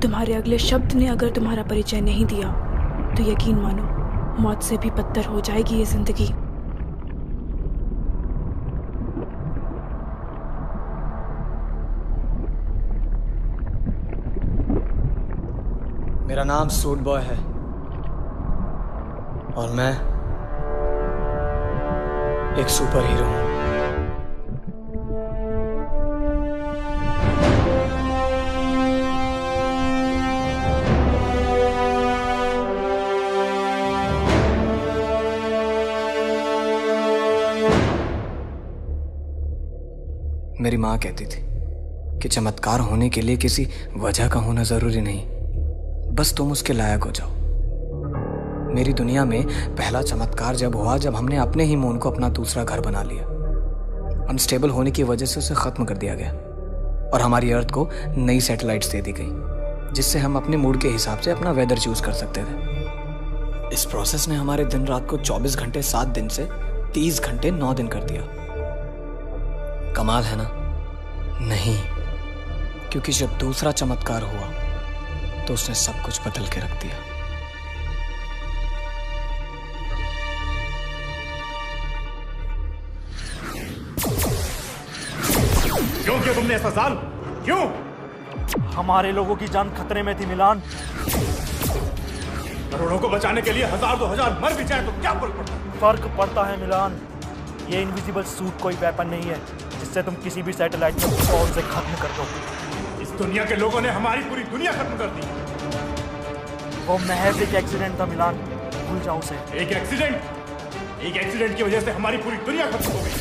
तुम्हारे अगले शब्द ने अगर तुम्हारा परिचय नहीं दिया तो यकीन मानो मौत से भी बदतर हो जाएगी ये जिंदगी। मेरा नाम सूट बॉय है और मैं एक सुपर हीरो हूं। मेरी माँ कहती थी कि चमत्कार होने के लिए किसी वजह का होना जरूरी नहीं, बस तुम उसके लायक हो जाओ। मेरी दुनिया में पहला चमत्कार जब हुआ जब हमने अपने ही मून को अपना दूसरा घर बना लिया। अनस्टेबल होने की वजह से उसे खत्म कर दिया गया और हमारी अर्थ को नई सैटेलाइट्स दे दी गई जिससे हम अपने मूड के हिसाब से अपना वेदर चूज कर सकते थे। इस प्रोसेस ने हमारे दिन रात को 24 घंटे 7 दिन से 30 घंटे 9 दिन कर दिया। कमाल है ना? नहीं, क्योंकि जब दूसरा चमत्कार हुआ तो उसने सब कुछ बदल के रख दिया। क्यों किया तुमने ऐसा साल? क्यों? हमारे लोगों की जान खतरे में थी मिलान। करोड़ों को बचाने के लिए 1000-2000 मर भी जाए तो क्या फर्क पड़ता है? फर्क पड़ता है मिलान। ये इनविजिबल सूट कोई वेपन नहीं है जिससे तुम किसी भी सैटेलाइट को फौरन से खत्म कर दो। इस दुनिया के लोगों ने हमारी पूरी दुनिया खत्म कर दी। वो महज एक एक्सीडेंट था मिलान, भूल जाओ उसे। एक एक्सीडेंट की वजह से हमारी पूरी दुनिया खत्म हो गई।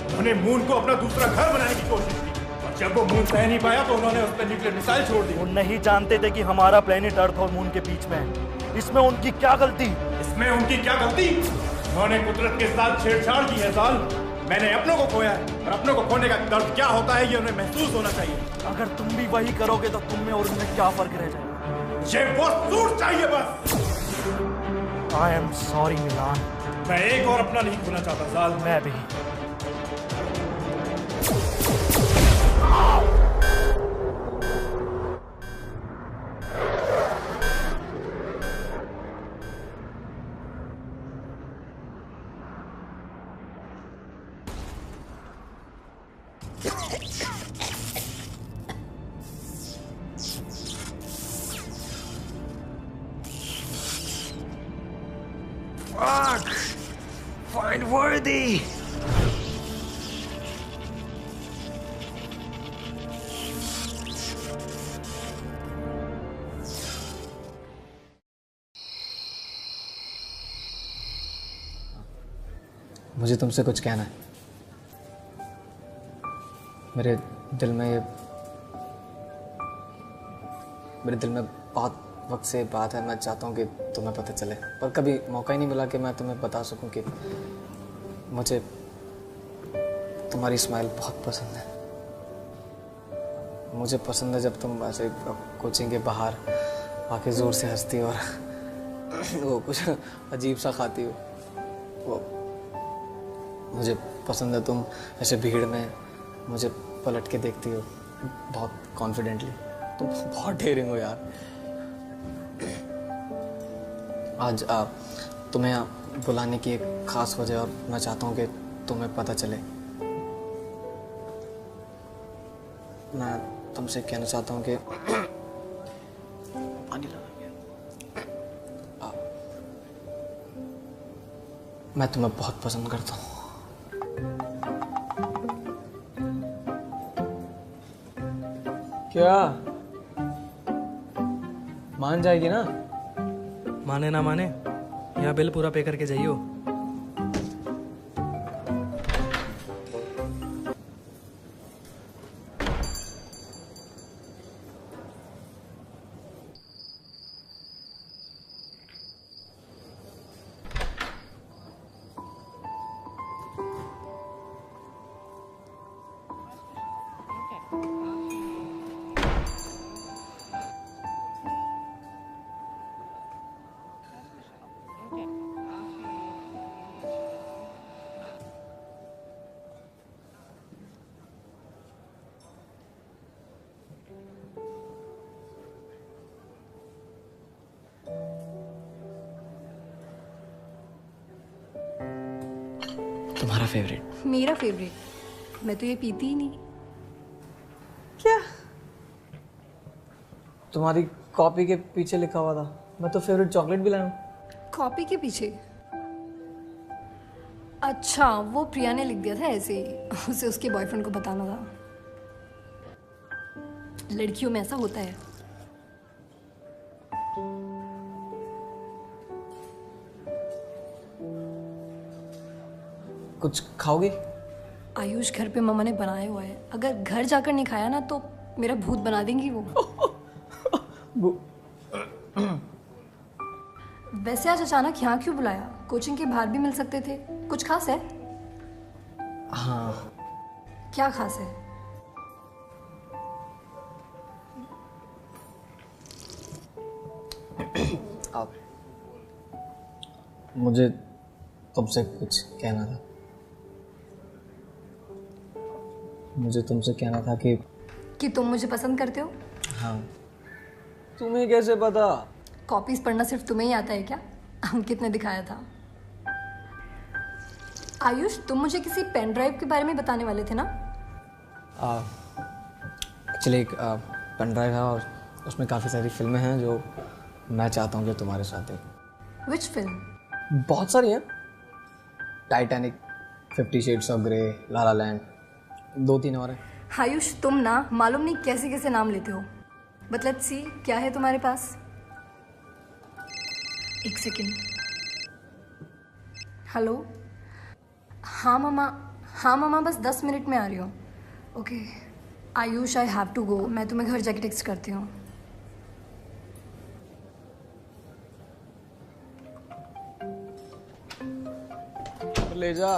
उन्होंने मून को अपना दूसरा घर बनाने की कोशिश की और जब वो मून सह नहीं पाया तो उन्होंने उस पर न्यूक्लियर मिसाइल छोड़ दी। वो नहीं जानते थे कि हमारा प्लेनेट अर्थ और मून के बीच में है। इसमें उनकी क्या गलती? उन्होंने कुदरत के साथ छेड़छाड़ की है साल। मैंने अपनों को खोया है और अपनों को खोने का दर्द क्या होता है ये उन्हें महसूस होना चाहिए। अगर तुम भी वही करोगे तो तुम में और उनमें क्या फर्क रह जाएगा? मुझे वो सूट चाहिए बस। आई एम सॉरी मिलान। मैं एक और अपना नहीं खोना चाहता साल। मैं भी। Fuck! Find worthy! मुझे तुमसे कुछ कहना है। मेरे दिल में बहुत वक्त से बात है। मैं चाहता हूँ कि तुम्हें पता चले, पर कभी मौका ही नहीं मिला कि मैं तुम्हें बता सकूं कि मुझे तुम्हारी स्माइल बहुत पसंद है। मुझे पसंद है जब तुम ऐसे कोचिंग के बाहर आके ज़ोर से हंसती और वो कुछ अजीब सा खाती हो। वो मुझे पसंद है तुम ऐसे भीड़ में मुझे पलट के देखती हो बहुत कॉन्फिडेंटली। तुम बहुत डेयरिंग हो यार। आज तुम्हें बुलाने की एक खास वजह और मैं चाहता हूँ कि तुम्हें पता चले। मैं तुमसे कहना चाहता हूँ कि मैं तुम्हें बहुत पसंद करता हूँ। क्या मान जाएगी ना? माने ना माने, यहाँ बिल पूरा पे करके जाइयो। तुम्हारा फेवरेट। मेरा फेवरेट? मैं तो ये पीती ही नहीं। क्या? तुम्हारी कॉपी के पीछे लिखा हुआ था, मैं तो फेवरेट चॉकलेट भी लाया हूँ। कॉपी के पीछे? अच्छा, वो प्रिया ने लिख दिया था ऐसे ही, उसे उसके बॉयफ्रेंड को बताना था। लड़कियों में ऐसा होता है। कुछ खाओगी? आयुष, घर पे मम्मा ने बनाया हुआ है, अगर घर जाकर नहीं खाया ना तो मेरा भूत बना देंगी वो। वैसे आज अचानक यहाँ क्यों बुलाया? कोचिंग के बाहर भी मिल सकते थे। कुछ खास है? हाँ। क्या खास है? आप, मुझे तुमसे कुछ कहना था। मुझे तुमसे कहना था कि तुम मुझे पसंद करते हो? हाँ। तुम्हें कैसे पता? कॉपीज पढ़ना सिर्फ तुम्हें ही आता है क्या? अंकित ने दिखाया था। आयुष, तुम मुझे किसी पेन ड्राइव के बारे में बताने वाले थे ना? एक्चुअली एक पेन ड्राइव है और उसमें काफ़ी सारी फिल्में हैं जो मैं चाहता हूँ कि तुम्हारे साथ देखूं। Which film? बहुत सारी हैं। Titanic, 50 shades of grey, La La Land, 2-3 और हैं। आयुष, तुम ना मालूम नहीं कैसे कैसे नाम लेते हो। बट लेट्स सी, क्या है तुम्हारे पास? एक सेकेंड। हेलो। हाँ मामा, बस 10 मिनट में आ रही हूँ। Okay Ayush, I have to go. मैं तुम्हें घर जाके टेक्स्ट करती हूँ। ले जा।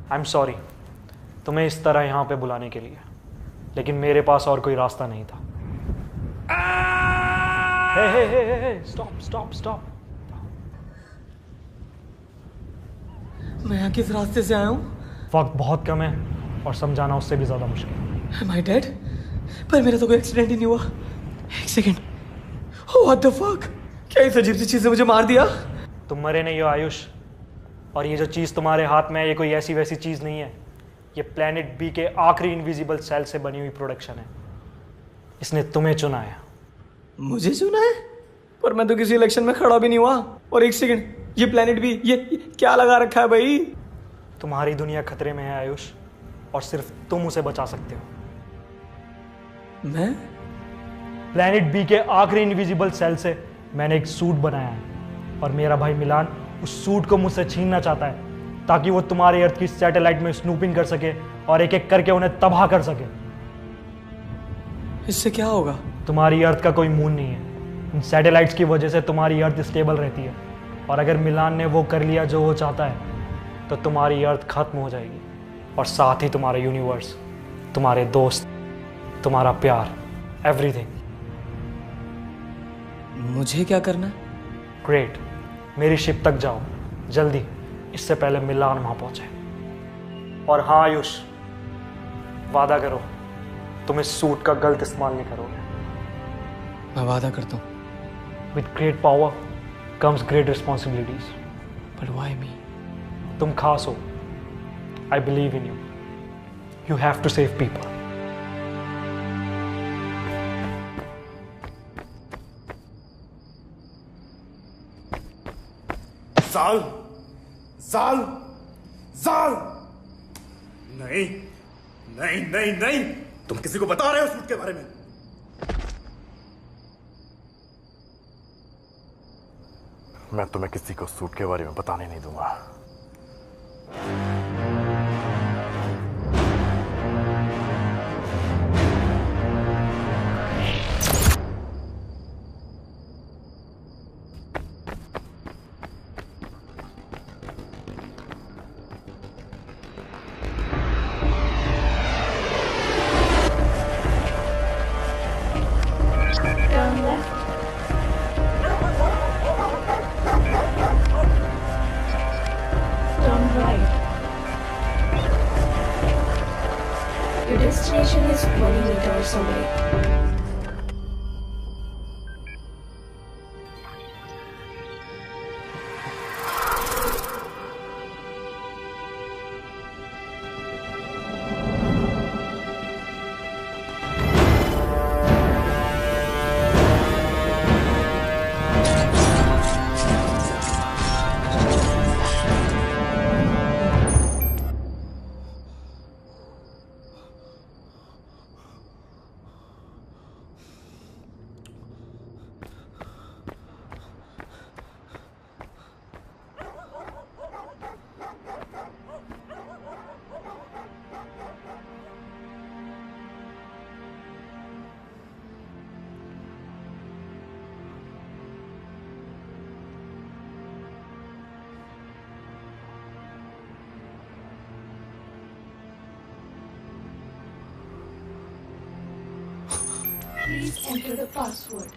आई एम सॉरी तुम्हें इस तरह यहाँ पे बुलाने के लिए, लेकिन मेरे पास और कोई रास्ता नहीं था। हे हे हे हे, स्टॉप स्टॉप स्टॉप। मैं यहाँ किस रास्ते से आया हूँ? वक्त बहुत कम है और समझाना उससे भी ज़्यादा मुश्किल। Am I dead? पर मेरा तो कोई एक्सीडेंट ही नहीं हुआ। एक सेकेंड, What the fuck? क्या इस अजीब सी चीज़ ने मुझे मार दिया? तुम मरे नहीं हो आयुष, और ये जो चीज़ तुम्हारे हाथ में है ये कोई ऐसी वैसी चीज़ नहीं है। ये प्लेनेट बी के आखिरी इनविजिबल सेल से बनी हुई प्रोडक्शन है। इसने तुम्हें चुना है। मुझे चुना है? पर मैं तो किसी इलेक्शन में खड़ा भी नहीं हुआ। और एक सेकेंड, ये प्लेनेट बी, ये क्या लगा रखा है भाई? तुम्हारी दुनिया खतरे में है आयुष, और सिर्फ तुम उसे बचा सकते हो। मैं? प्लैनेट बी के आखिरी इनविजिबल सेल से मैंने एक सूट बनाया है और मेरा भाई मिलान उस सूट को मुझसे छीनना चाहता है ताकि वो तुम्हारे अर्थ की सैटेलाइट में स्नूपिंग कर सके और एक एक करके उन्हें तबाह कर सके। इससे क्या होगा? तुम्हारी अर्थ का कोई मून नहीं है। इन सैटेलाइट्स की वजह से तुम्हारी अर्थ स्टेबल रहती है और अगर मिलान ने वो कर लिया जो वो चाहता है तो तुम्हारी अर्थ खत्म हो जाएगी और साथ ही तुम्हारा यूनिवर्स, तुम्हारे दोस्त, तुम्हारा प्यार, एवरीथिंग। मुझे क्या करना है? ग्रेट, मेरी शिप तक जाओ जल्दी, इससे पहले मिलान वहां पहुंचे। और हाँ आयुष, वादा करो तुम इस सूट का गलत इस्तेमाल नहीं करोगे। मैं वादा करता हूँ। With great power comes great responsibilities. But why me? तुम खास हो। I believe in you. You have to save people. साल साल साल नहीं नहीं नहीं नहीं, तुम किसी को बता रहे हो सूट के बारे में? मैं तुम्हें किसी को सूट के बारे में बताने नहीं दूंगा। Your destination is 20 meters away. Please enter the password.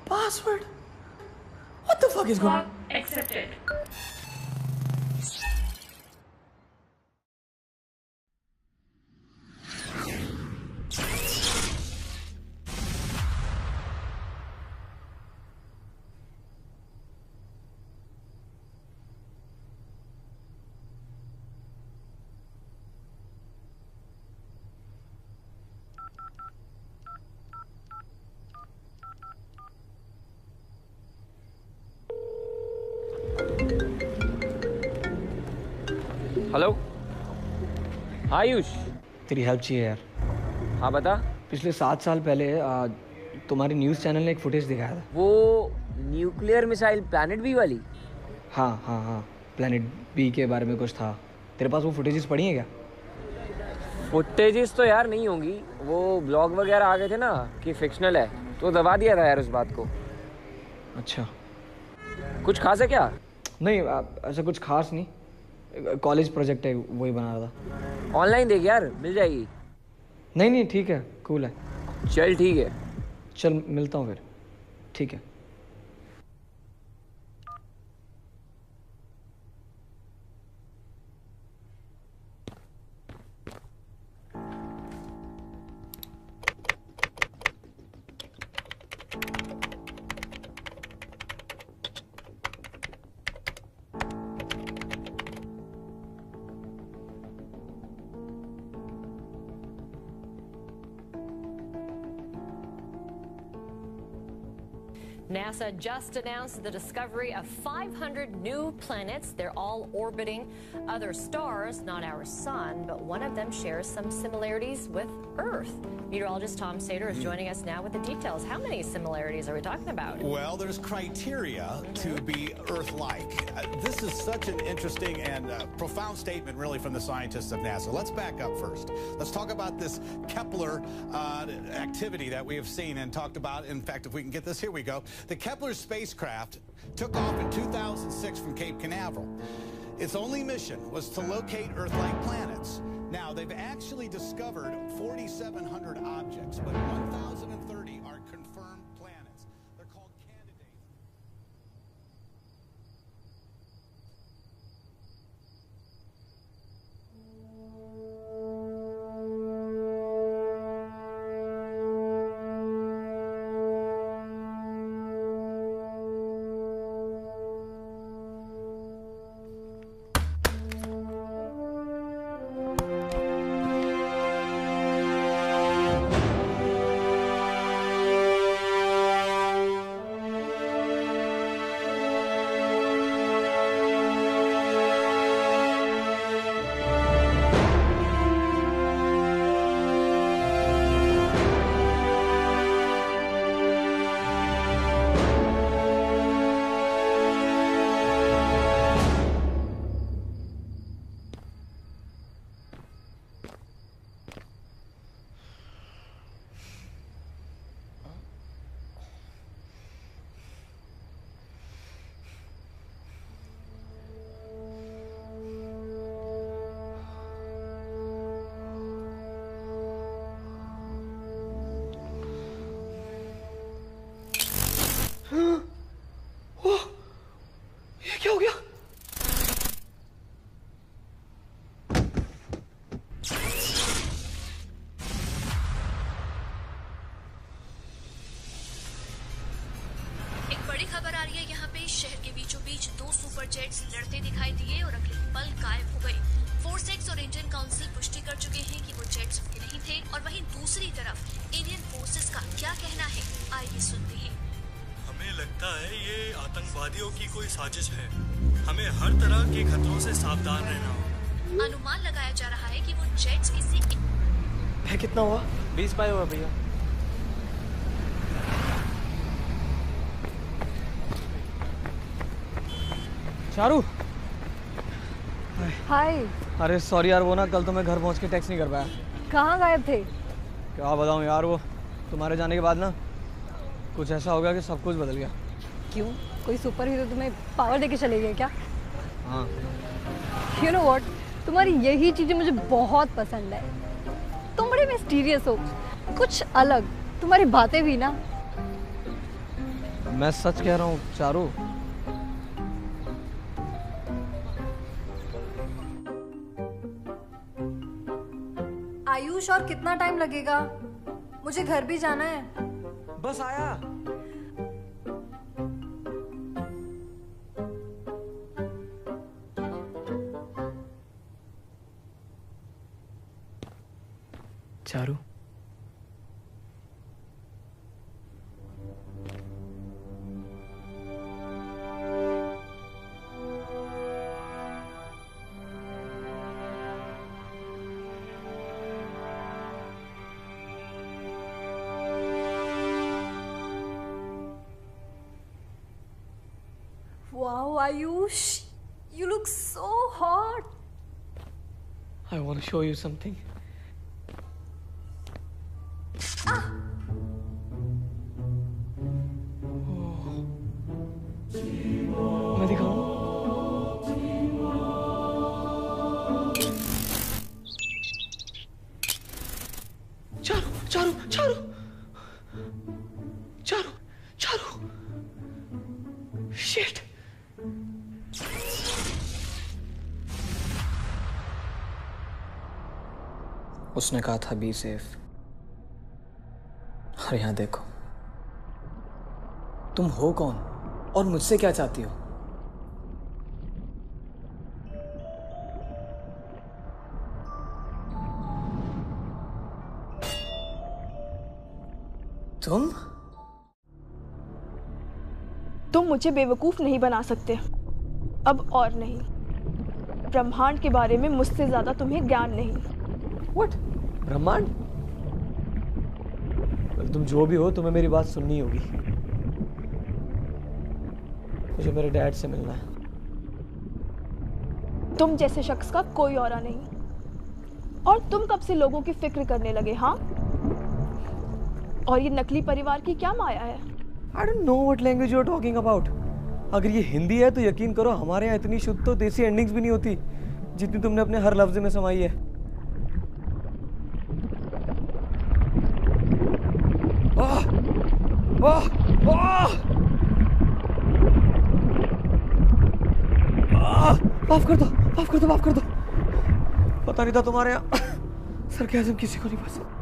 Password? What the fuck is going on? Accepted. Hello Ayush. तेरी हेल्प चाहिए यार। हाँ बता। पिछले 7 साल पहले तुम्हारे न्यूज़ चैनल ने एक फुटेज दिखाया था। वो न्यूक्लियर मिसाइल प्लैनेट बी वाली? हाँ हाँ हाँ, प्लैनेट बी के बारे में कुछ था। तेरे पास वो फुटेजेस पड़ी हैं क्या? फुटेजेस तो यार नहीं होंगी, वो ब्लॉग वगैरह आ गए थे ना कि फिक्शनल है, तो दबा दिया था यार उस बात को। अच्छा, कुछ खास है क्या? नहीं ऐसा कुछ खास नहीं, कॉलेज प्रोजेक्ट है वही बना रहा था। ऑनलाइन देख यार, मिल जाएगी। नहीं नहीं ठीक है, कूल है। चल ठीक है। चल मिलता हूँ फिर। ठीक है। NASA just announced the discovery of 500 new planets. They're all orbiting other stars, not our sun, but one of them shares some similarities with Earth. Meteorologist Tom Sater is joining us now with the details. How many similarities are we talking about? Well, there's criteria to be Earth-like. This is such an interesting and profound statement, really, from the scientists of NASA. Let's back up first. Let's talk about this Kepler activity that we have seen and talked about. In fact, if we can get this, here we go. The Kepler spacecraft took off in 2006 from Cape Canaveral. Its only mission was to locate Earth-like planets. Now, they've actually discovered 4,700 objects, but 1,030 are confirmed planets. They're called candidates. ये क्या हो गया? एक बड़ी खबर आ रही है यहाँ पे। शहर के बीचों बीच दो सुपर जेट्स लड़ते दिखाई दिए और अगले पल गायब हो गए। फोर्सेक्स और इंडियन काउंसिल पुष्टि कर चुके हैं कि वो जेट्स उनके नहीं थे। और वहीं दूसरी तरफ इंडियन फोर्सेस का क्या कहना है, आइए सुनते हैं। हमें लगता है ये आतंकवादियों की कोई साजिश है। हमें हर तरह के खतरों से सावधान रहना होगा। अनुमान लगाया जा रहा है कि वो जेट्स किसी है कितना हुआ? 20 पाई हुआ भैया। चारू, हाय। अरे सॉरी यार, वो ना कल तो मैं घर पहुंच के टैक्स नहीं कर पाया। कहाँ गायब थे? क्या बताऊं यार, वो तुम्हारे जाने के बाद ना कुछ ऐसा हो गया कि सब कुछ बदल गया। क्यों? कोई सुपर हीरो तुम्हें पावर देके चले गए क्या? हाँ। यू नो व्हाट, तुम्हारी यही चीजें मुझे बहुत पसंद है। तुम बड़े मिस्टीरियस हो, कुछ अलग। तुम्हारी बातें भी ना। मैं सच कह रहा हूँ चारू। आयुष, और कितना टाइम लगेगा? मुझे घर भी जाना है। बस आया। Charu, Wow, Ayush, you look so hot. I want to show you something. मैं दिखाऊं? चारू, चारू, चारू, चारू, चारू, शिट। उसने कहा था बी सेफ, और यहां देखो। तुम हो कौन और मुझसे क्या चाहती हो? तुम तुम मुझे बेवकूफ़ नहीं बना सकते, अब और नहीं। ब्रह्मांड के बारे में मुझसे ज़्यादा तुम्हें ज्ञान नहीं। What? ब्रह्मांड? तुम जो भी हो, तुम्हें मेरी बात सुननी होगी। मुझे मेरे डैड से मिलना है। तुम जैसे शख्स का कोई औरा नहीं। और तुम कब से लोगों की फिक्र करने लगे? हाँ, और ये नकली परिवार की क्या माया है? I don't know what language you are talking about. अगर ये हिंदी है तो यकीन करो हमारे यहाँ इतनी शुद्ध तो देसी एंडिंग्स भी नहीं होती जितनी तुमने अपने हर लफ्ज में समाई है। माफ कर दो, माफ कर दो, माफ कर दो। पता नहीं था तुम्हारे यहाँ सरकाज़म किसी को नहीं पसंद।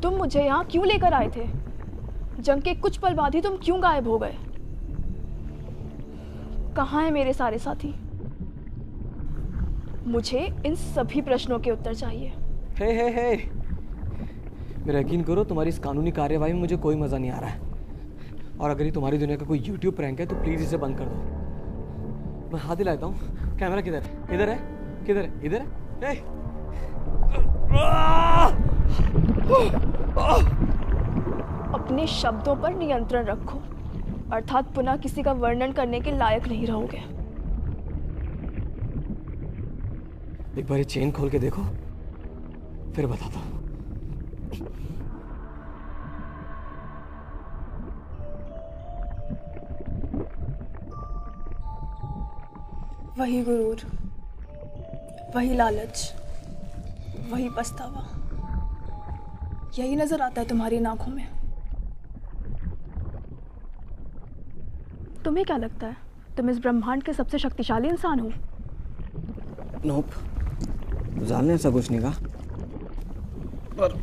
तुम मुझे यहाँ क्यों लेकर आए थे? जंग के कुछ पल बाद ही तुम क्यों गायब हो गए? कहाँ हैं मेरे सारे साथी? मुझे इन सभी प्रश्नों के उत्तर चाहिए। हे मेरा यकीन करो, तुम्हारी इस कानूनी कार्यवाही में मुझे कोई मजा नहीं आ रहा है। और अगर ये तुम्हारी दुनिया का कोई YouTube प्रैंक है तो प्लीज इसे बंद कर दो। मैं हाथ दिलाता हूँ। कैमरा किधर है? इधर है? किधर है? इधर है? अपने शब्दों पर नियंत्रण रखो, अर्थात पुनः किसी का वर्णन करने के लायक नहीं रहोगे। एक बार ये चेन खोल के देखो, फिर बताता हूँ। वही गुरूर, वही लालच, वही पछतावा, यही नजर आता है तुम्हारी इन आंखों में। तुम्हें क्या लगता है तुम इस ब्रह्मांड के सबसे शक्तिशाली इंसान हो? नोप, जान ने ऐसा कुछ नहीं कहा, पर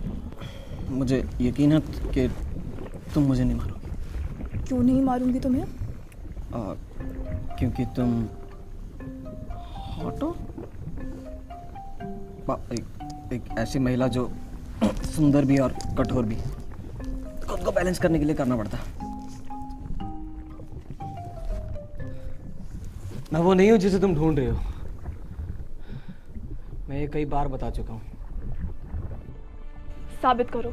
मुझे यकीन है कि तुम मुझे नहीं मारोगी। क्यों नहीं मारूंगी तुम्हें? क्योंकि तुम हॉट हो। एक ऐसी महिला जो सुंदर भी और कठोर भी, खुद को बैलेंस करने के लिए करना पड़ता है। मैं वो नहीं हूं जिसे तुम ढूंढ रहे हो। मैं ये कई बार बता चुका हूं। साबित करो।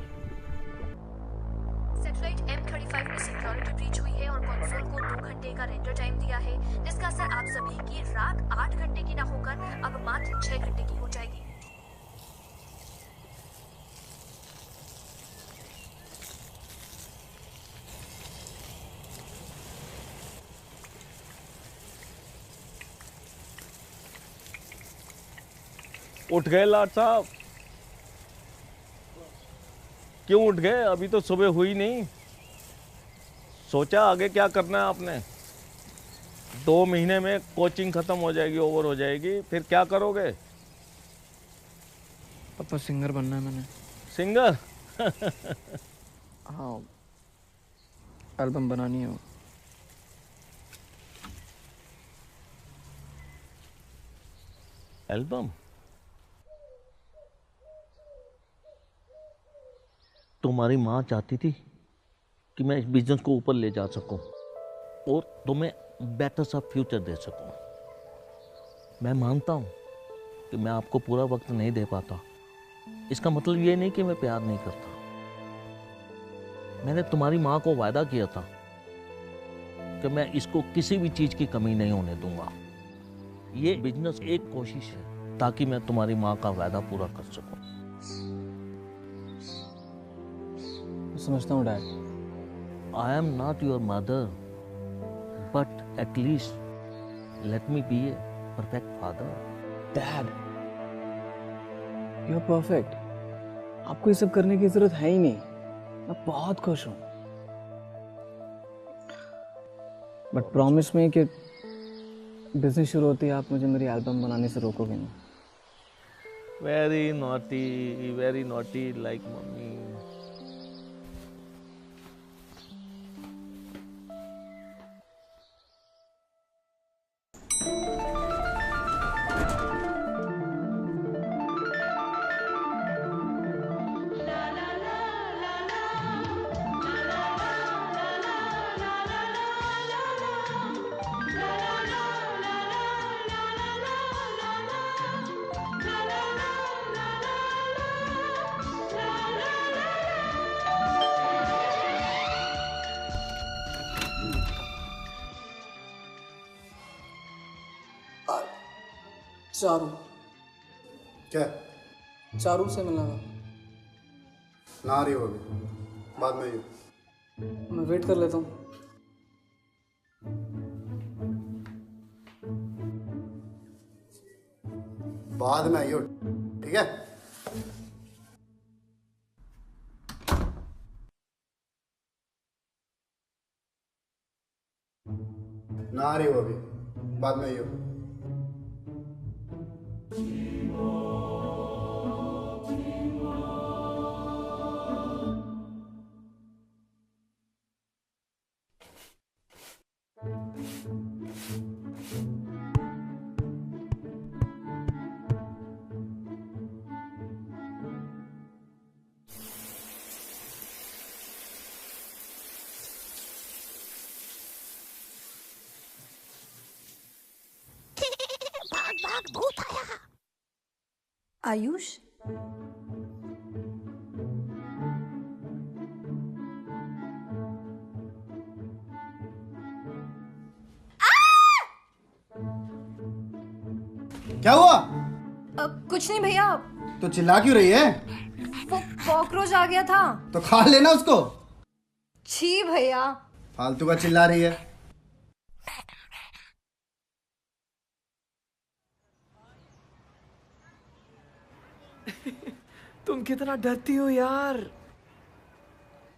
सैटेलाइट M35 में सिक्योरिटी ब्रीच हुई है और कंसोल को 2 घंटे का रेंडर टाइम दिया है, जिसका असर आप सभी की रात 8 घंटे की ना होकर अब मात्र 6 घंटे की हो जाएगी। उठ गए लाट साहब? क्यों उठ गए? अभी तो सुबह हुई नहीं। सोचा आगे क्या करना है आपने? 2 महीने में कोचिंग खत्म हो जाएगी, ओवर हो जाएगी, फिर क्या करोगे? पापा सिंगर बनना है मैंने। सिंगर? हाँ, एल्बम बनानी है। एल्बम? तुम्हारी माँ चाहती थी कि मैं इस बिजनेस को ऊपर ले जा सकूं और तुम्हें बेटर सा फ्यूचर दे सकूं। मैं मानता हूं कि मैं आपको पूरा वक्त नहीं दे पाता। इसका मतलब ये नहीं कि मैं प्यार नहीं करता। मैंने तुम्हारी माँ को वादा किया था कि मैं इसको किसी भी चीज़ की कमी नहीं होने दूंगा। ये बिजनेस एक कोशिश है ताकि मैं तुम्हारी माँ का वादा पूरा कर सकूं। समझता हूँ dad. I am not your mother, but at least let me be a perfect father. Dad, you're perfect. आपको ये सब करने की जरूरत है ही नहीं। मैं बहुत खुश हूँ। बट प्रॉमिस में कि बिजनेस शुरू होती है आप मुझे मेरी एल्बम बनाने से रोकोगे नहीं। Very naughty like mommy. Charu. क्या? चारू से मिलना था। ना आ रही हो अभी, बाद में आइयो। मैं वेट कर लेता हूँ। बाद में आइयो, ठीक है? ना आ रही हो अभी, बाद में आइयो। भूत आया। आयुष, क्या हुआ? कुछ नहीं भैया। तो चिल्ला क्यों रही है? वो कॉकरोच आ गया था। तो खा लेना उसको। छी भैया। फालतू का चिल्ला रही है। तुम कितना डरती हो यार।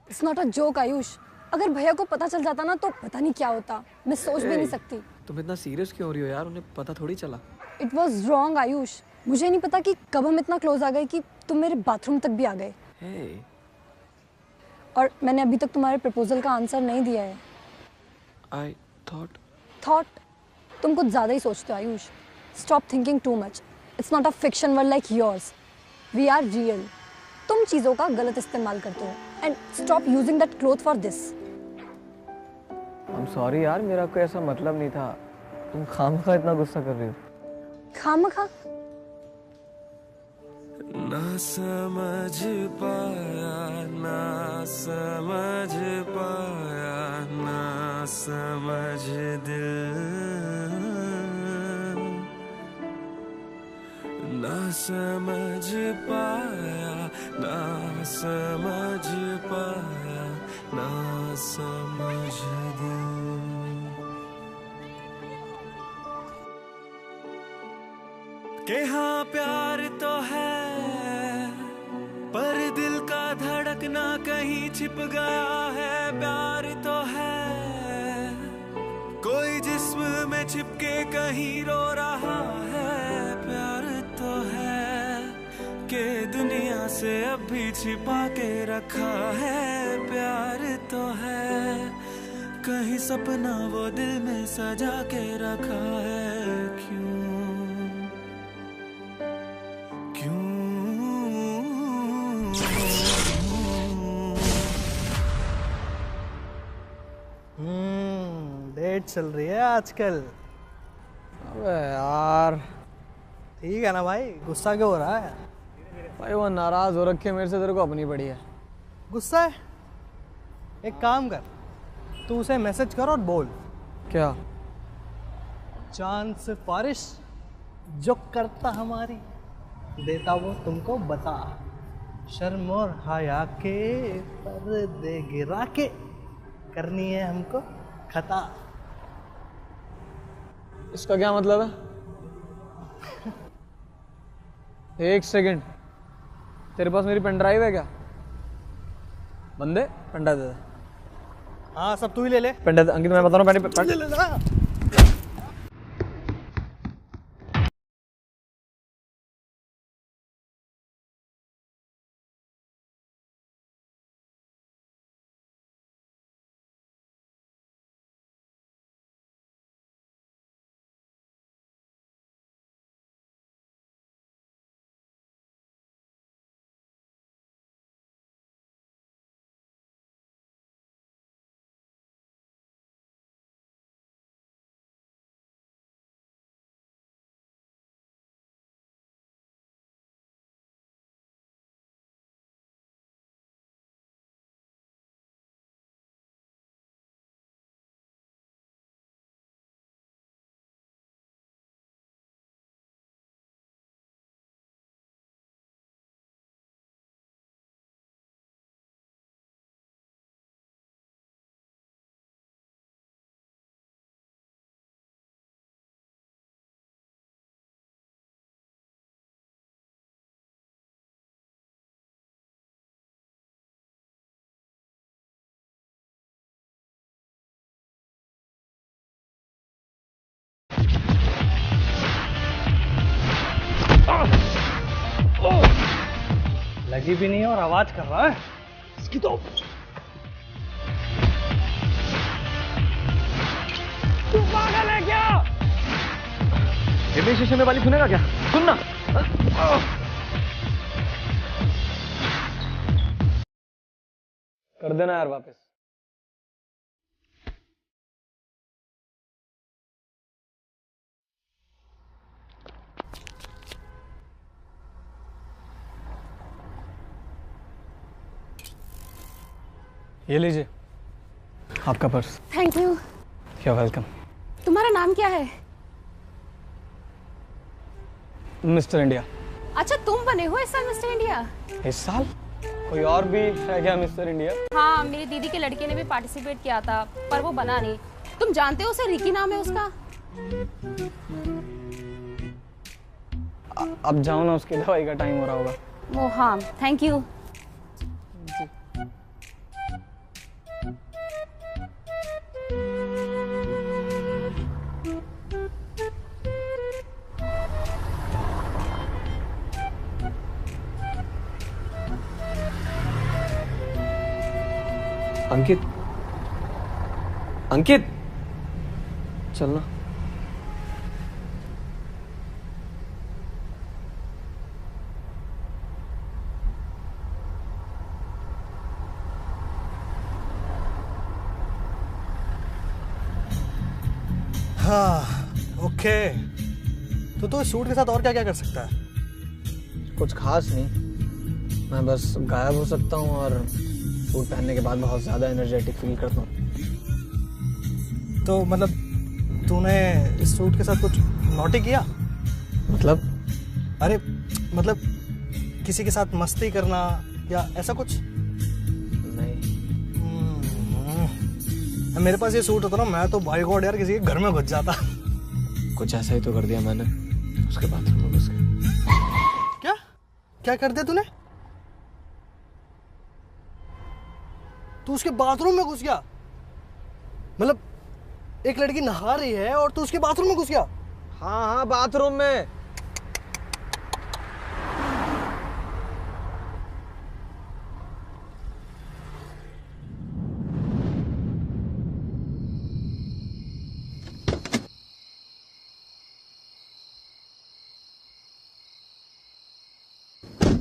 It's not a joke Ayush. अगर भैया को पता चल जाता ना तो पता नहीं क्या होता। मैं सोच भी नहीं सकती। तुम इतना सीरियस क्यों हो रही हो यार? उन्हें पता थोड़ी चला। It was wrong Ayush. मुझे नहीं पता कि कब हम इतना क्लोज आ गए कि तुम मेरे बाथरूम तक भी आ गए। hey. और मैंने अभी तक तुम्हारे प्रपोजल का आंसर नहीं दिया है। I thought तुम कुछ ज्यादा ही सोचते हो Ayush. Stop thinking too much. It's not a fiction world like yours. We are real. तुम चीजों का गलत इस्तेमाल करते हो and stop using that cloth for this. I'm sorry यार, मेरा कोई ऐसा मतलब नहीं था। तुम खामखा इतना गुस्सा कर रही हो। खामखा? ना समझ पाया, ना समझ पाया, ना समझ दिल, ना समझ पाया, ना समझ पाया, ना समझ दिल। कि हाँ प्यार तो है, पर दिल का धड़कना कहीं छिप गया है। प्यार तो है, कोई जिस्म में छिपके कहीं रो रहा है। प्यार तो है, कि दुनिया से अब भी छिपा के रखा है। प्यार तो है, कहीं सपना वो दिल में सजा के रखा है। क्यों डेट चल रही है आजकल। अबे यार, ठीक है ना भाई, गुस्सा क्यों हो रहा है? भाई वो नाराज हो रखे मेरे से, तेरे को अपनी पड़ी है। गुस्सा है? एक काम कर, तू उसे मैसेज कर और बोल। क्या? चांद से बारिश जो करता हमारी, देता वो तुमको बता। शर्म और हया के पर्दे गिरा के करनी है हमको खता। इसका क्या मतलब है? एक सेकंड, तेरे पास मेरी पेन ड्राइव है क्या? बंदे पेन ड्राइव दे दे। हाँ सब तू ही ले ले। पेन ड्राइव अंकित, मैं बता रहा हूँ पेन ले ले। रेडी भी नहीं है और आवाज कर रहा है। इसकी तो तू पागल है क्या? ये भी शीशे में वाली सुनेगा क्या? सुनना। कर देना यार वापस। ये लीजिए आपका purse. Thank you. You welcome. तुम्हारा नाम क्या है? Mister India. अच्छा तुम बने हो इस साल मिस्टर इंडिया? इस साल? कोई और भी है क्या मिस्टर इंडिया? हाँ, मेरी दीदी के लड़के ने भी पार्टिसिपेट किया था पर वो बना नहीं। तुम जानते हो उसे? रिकी नाम है उसका। अब जाओ ना, उसकी दवाई का टाइम हो रहा होगा। वो हाँ, थैंक यू। अंकित, अंकित, चलना। हाँ, ओके। तो इस सूट के साथ और क्या क्या कर सकता है? कुछ खास नहीं, मैं बस गायब हो सकता हूँ और सूट पहनने के बाद बहुत ज़्यादा एनर्जेटिक फील करता हूँ। तो मतलब तूने इस सूट के साथ कुछ नॉटी किया? मतलब? अरे मतलब किसी के साथ मस्ती करना या ऐसा कुछ? नहीं। मेरे पास ये सूट होता ना, मैं तो भाई गॉड यार किसी के घर में घुस जाता। कुछ ऐसा ही तो कर दिया मैंने, उसके बाथरूम में घुस गया। क्या क्या कर दिया तूने? तू उसके बाथरूम में घुस गया? मतलब एक लड़की नहा रही है और तू उसके बाथरूम में घुस गया? हाँ हाँ, बाथरूम में।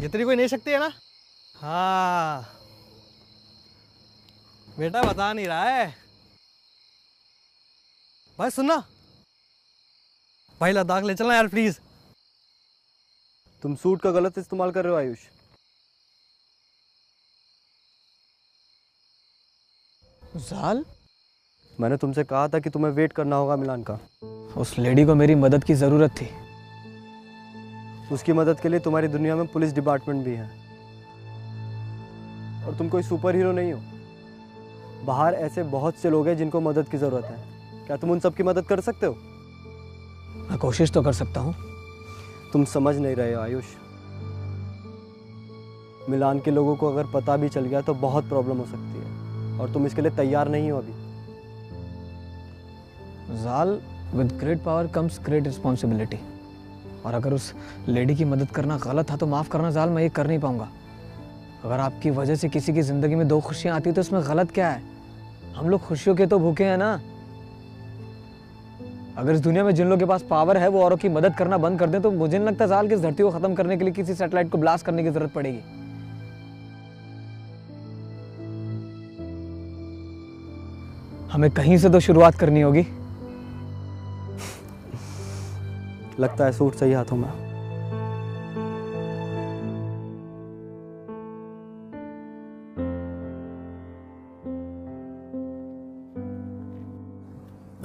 ये तेरी कोई नहीं सकती है ना? हाँ बेटा, बता नहीं रहा है भाई। सुनना भाई, लद्दाख ले चलना यार प्लीज। तुम सूट का गलत इस्तेमाल कर रहे हो आयुष। जाल, मैंने तुमसे कहा था कि तुम्हें वेट करना होगा मिलान का। उस लेडी को मेरी मदद की जरूरत थी। उसकी मदद के लिए तुम्हारी दुनिया में पुलिस डिपार्टमेंट भी है और तुम कोई सुपर हीरो नहीं हो। बाहर ऐसे बहुत से लोग हैं जिनको मदद की जरूरत है। क्या तुम उन सब की मदद कर सकते हो? मैं कोशिश तो कर सकता हूँ। तुम समझ नहीं रहे हो आयुष। मिलान के लोगों को अगर पता भी चल गया तो बहुत प्रॉब्लम हो सकती है और तुम इसके लिए तैयार नहीं हो अभी। जाल, with great power comes great responsibility. और अगर उस लेडी की मदद करना गलत था तो माफ़ करना जाल, मैं ये कर नहीं पाऊंगा। अगर आपकी वजह से किसी की ज़िंदगी में 2 खुशियाँ आती तो इसमें गलत क्या है? हम लोग खुशियों के तो भूखे हैं ना। अगर इस दुनिया में जिन लोगों के पास पावर है वो औरों की मदद करना बंद कर दें तो मुझे नहीं लगता जाल कि इस धरती को ख़त्म करने के लिए किसी सैटेलाइट को ब्लास्ट करने की ज़रूरत पड़ेगी। हमें कहीं से तो शुरुआत करनी होगी। लगता है सूट सही हाथों में।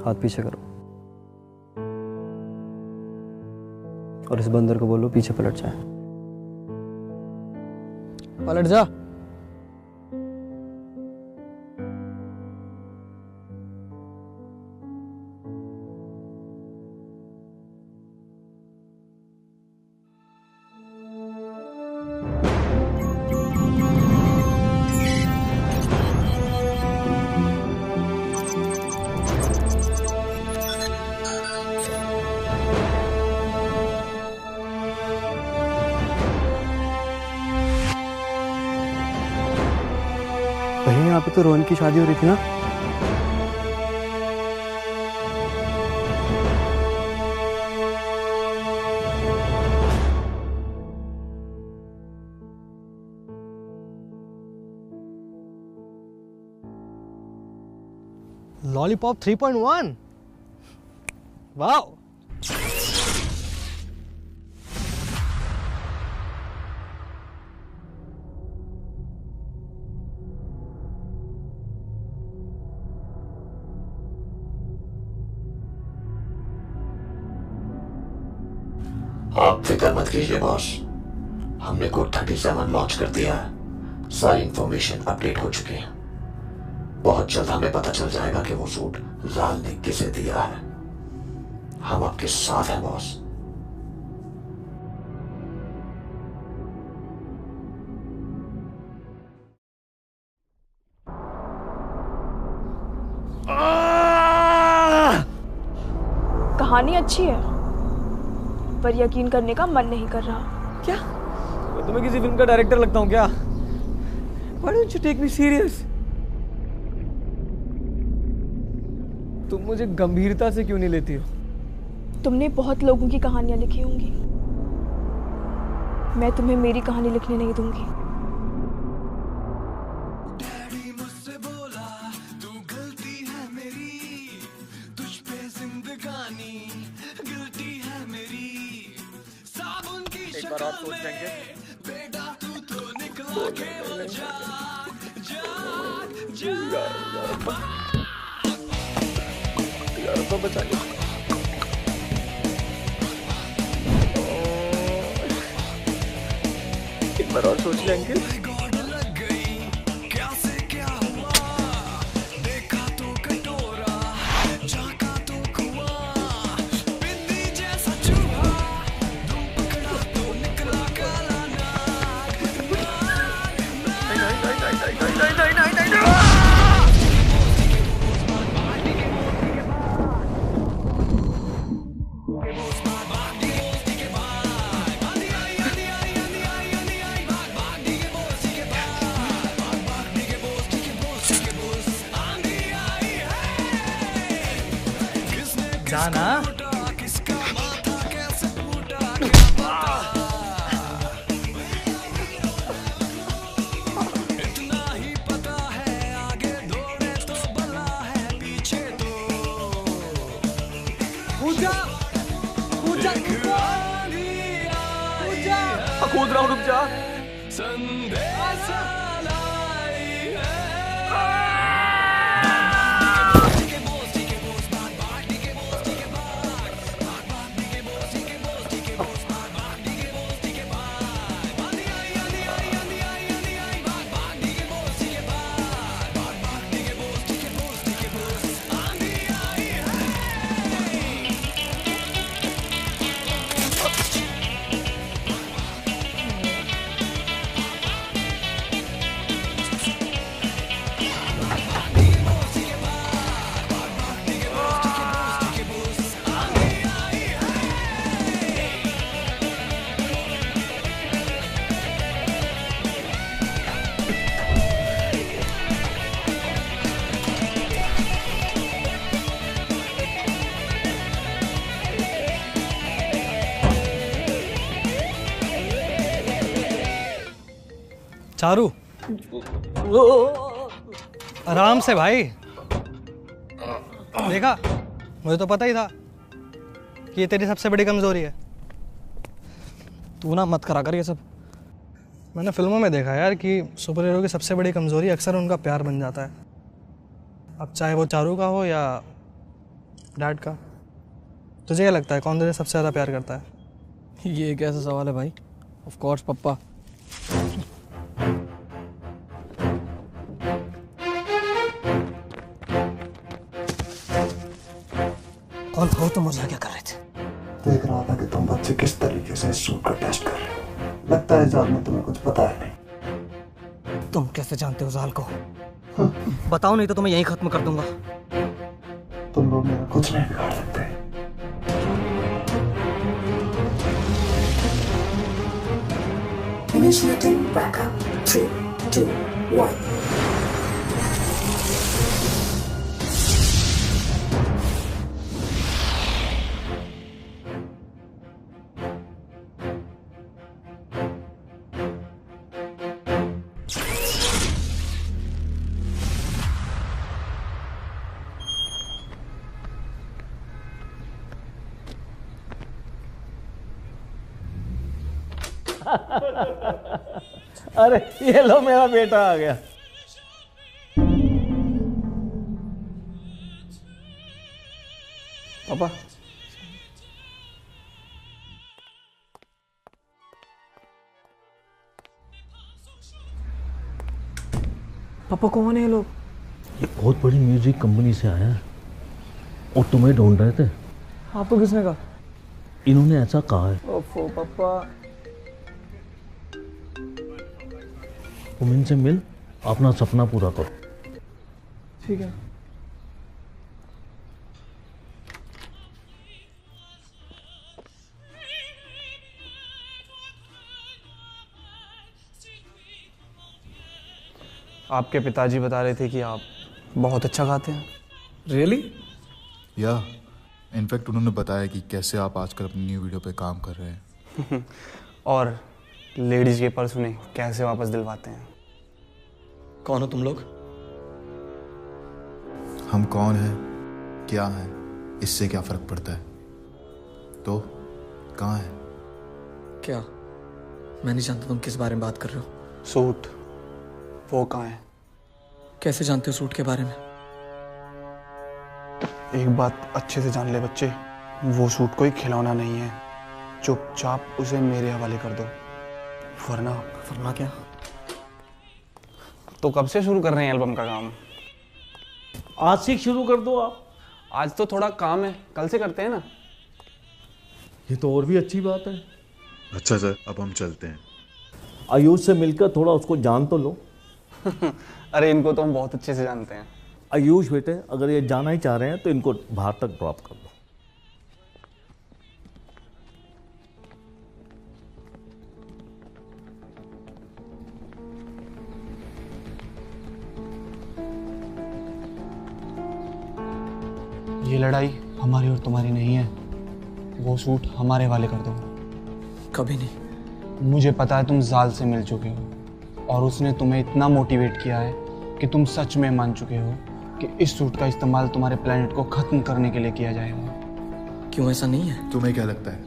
हाथ पीछे करो और इस बंदर को बोलो पीछे पलट जाए। पलट जा। यहाँ पे तो रोहन की शादी हो रही थी ना। Lollipop 3.1 wow. आप फिक्र मत कीजिए बॉस, हमने कोड 37 लॉन्च कर दिया है। सारी इंफॉर्मेशन अपडेट हो चुकी है। बहुत जल्द हमें पता चल जाएगा कि वो सूट जाल ने किसे दिया है। हम आपके साथ हैं बॉस। कहानी अच्छी है पर यकीन करने का मन नहीं कर रहा। क्या मैं तुम्हें किसी फिल्म का डायरेक्टर लगता हूँ क्या? Why don't you take me serious? तुम मुझे गंभीरता से क्यों नहीं लेती हो? तुमने बहुत लोगों की कहानियां लिखी होंगी, मैं तुम्हें मेरी कहानी लिखने नहीं दूंगी। एक बार और सोच लेंगे। यार तो बचा लिया। एक बार और सोच लेंगे। जाना कूद रहा हूँ, रुक जा। चारू आराम से भाई। देखा, मुझे तो पता ही था कि ये तेरी सबसे बड़ी कमजोरी है। तू ना मत करा कर ये सब। मैंने फिल्मों में देखा यार कि सुपर हीरो की सबसे बड़ी कमजोरी अक्सर उनका प्यार बन जाता है, अब चाहे वो चारू का हो या डैड का। तुझे क्या लगता है कौन तुझे सबसे ज़्यादा प्यार करता है? ये कैसा सवाल है भाई? ऑफ कोर्स पप्पा। कौन हो तुम? मुझे क्या कर रहे थे? देख रहा था कि तुम बच्चे किस तरीके से इस सूट का टेस्ट कर रहे हो। लगता है जाल में तुम्हें कुछ पता है नहीं। तुम कैसे जानते हो जाल को? बताओ नहीं तो तुम्हें यहीं खत्म कर दूंगा। तुम लोग मेरा कुछ नहीं बिगाड़ सकते। Initiating backup 3, 2, 1 अरे ये लो मेरा बेटा आ गया। पापा पापा कौन है ये लोग? ये बहुत बड़ी म्यूजिक कंपनी से आया है और तुम्हें ढूंढ रहे थे। आपको किसने कहा? इन्होंने ऐसा कहा है। ओफो पापा। तुम इनसे मिल, अपना सपना पूरा करो। ठीक है। आपके पिताजी बता रहे थे कि आप बहुत अच्छा गाते हैं। रियली? या इनफैक्ट उन्होंने बताया कि कैसे आप आजकल अपनी न्यू वीडियो पे काम कर रहे हैं। और लेडीज के पर्स उन्हें कैसे वापस दिलवाते हैं। कौन हो तुम लोग? हम कौन हैं, क्या हैं, इससे क्या फर्क पड़ता है? तो कहाँ है? क्या? मैं नहीं जानता तुम किस बारे में बात कर रहे हो। सूट वो कहाँ है? कैसे जानते हो सूट के बारे में? एक बात अच्छे से जान ले बच्चे, वो सूट कोई खिलौना नहीं है। चुपचाप उसे मेरे हवाले कर दो, वरना क्या? तो कब से शुरू कर रहे हैं एल्बम का काम? आज से शुरू कर दो आप। आज तो थोड़ा काम है, कल से करते हैं ना। ये तो और भी अच्छी बात है। अच्छा सर, अब हम चलते हैं। आयुष से मिलकर थोड़ा उसको जान तो लो। अरे इनको तो हम बहुत अच्छे से जानते हैं। आयुष बेटे, अगर ये जाना ही चाह रहे हैं तो इनको बाहर तक ड्रॉप कर दो। ये लड़ाई हमारी और तुम्हारी नहीं है। वो सूट हमारे वाले कर दो। कभी नहीं। मुझे पता है तुम जाल से मिल चुके हो और उसने तुम्हें इतना मोटिवेट किया है कि तुम सच में मान चुके हो कि इस सूट का इस्तेमाल तुम्हारे प्लेनेट को खत्म करने के लिए किया जाएगा। क्यों ऐसा नहीं है? तुम्हें क्या लगता है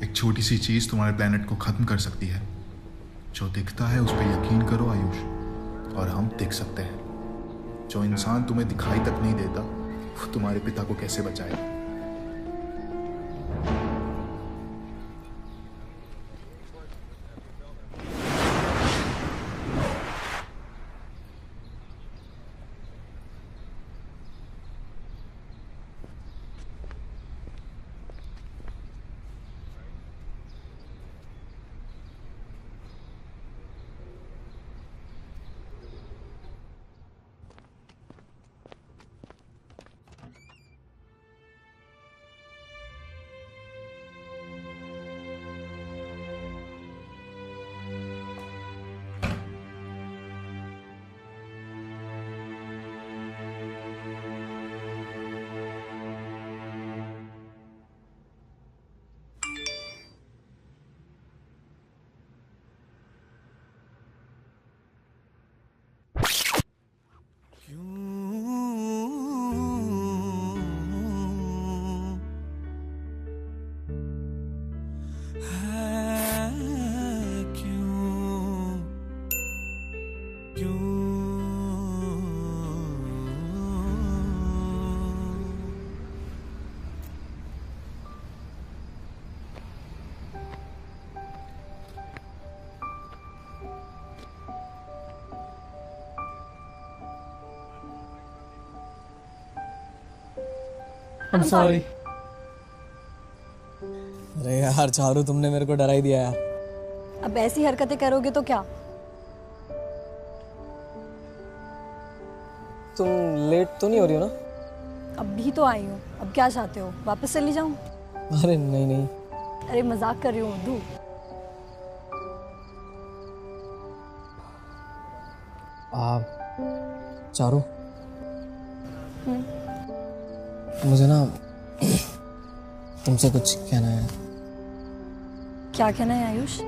एक छोटी सी चीज तुम्हारे प्लेनेट को खत्म कर सकती है? जो दिखता है उस पर यकीन करो आयुष, और हम दिख सकते हैं। जो इंसान तुम्हें दिखाई तक नहीं देता वो तुम्हारे पिता को कैसे बचाएगा? I'm sorry. अरे यार चारू, तुमने मेरे को डरा ही दिया यार। अब ऐसी हरकतें करोगे तो क्या? तुम लेट तो नहीं हो रही हो ना? अब भी तो आई हूँ, अब क्या चाहते हो, वापस चली जाऊँ? अरे नहीं नहीं। अरे मजाक कर रही हूँ मधु। चारू, मुझे ना तुमसे कुछ कहना है। क्या कहना है आयुष?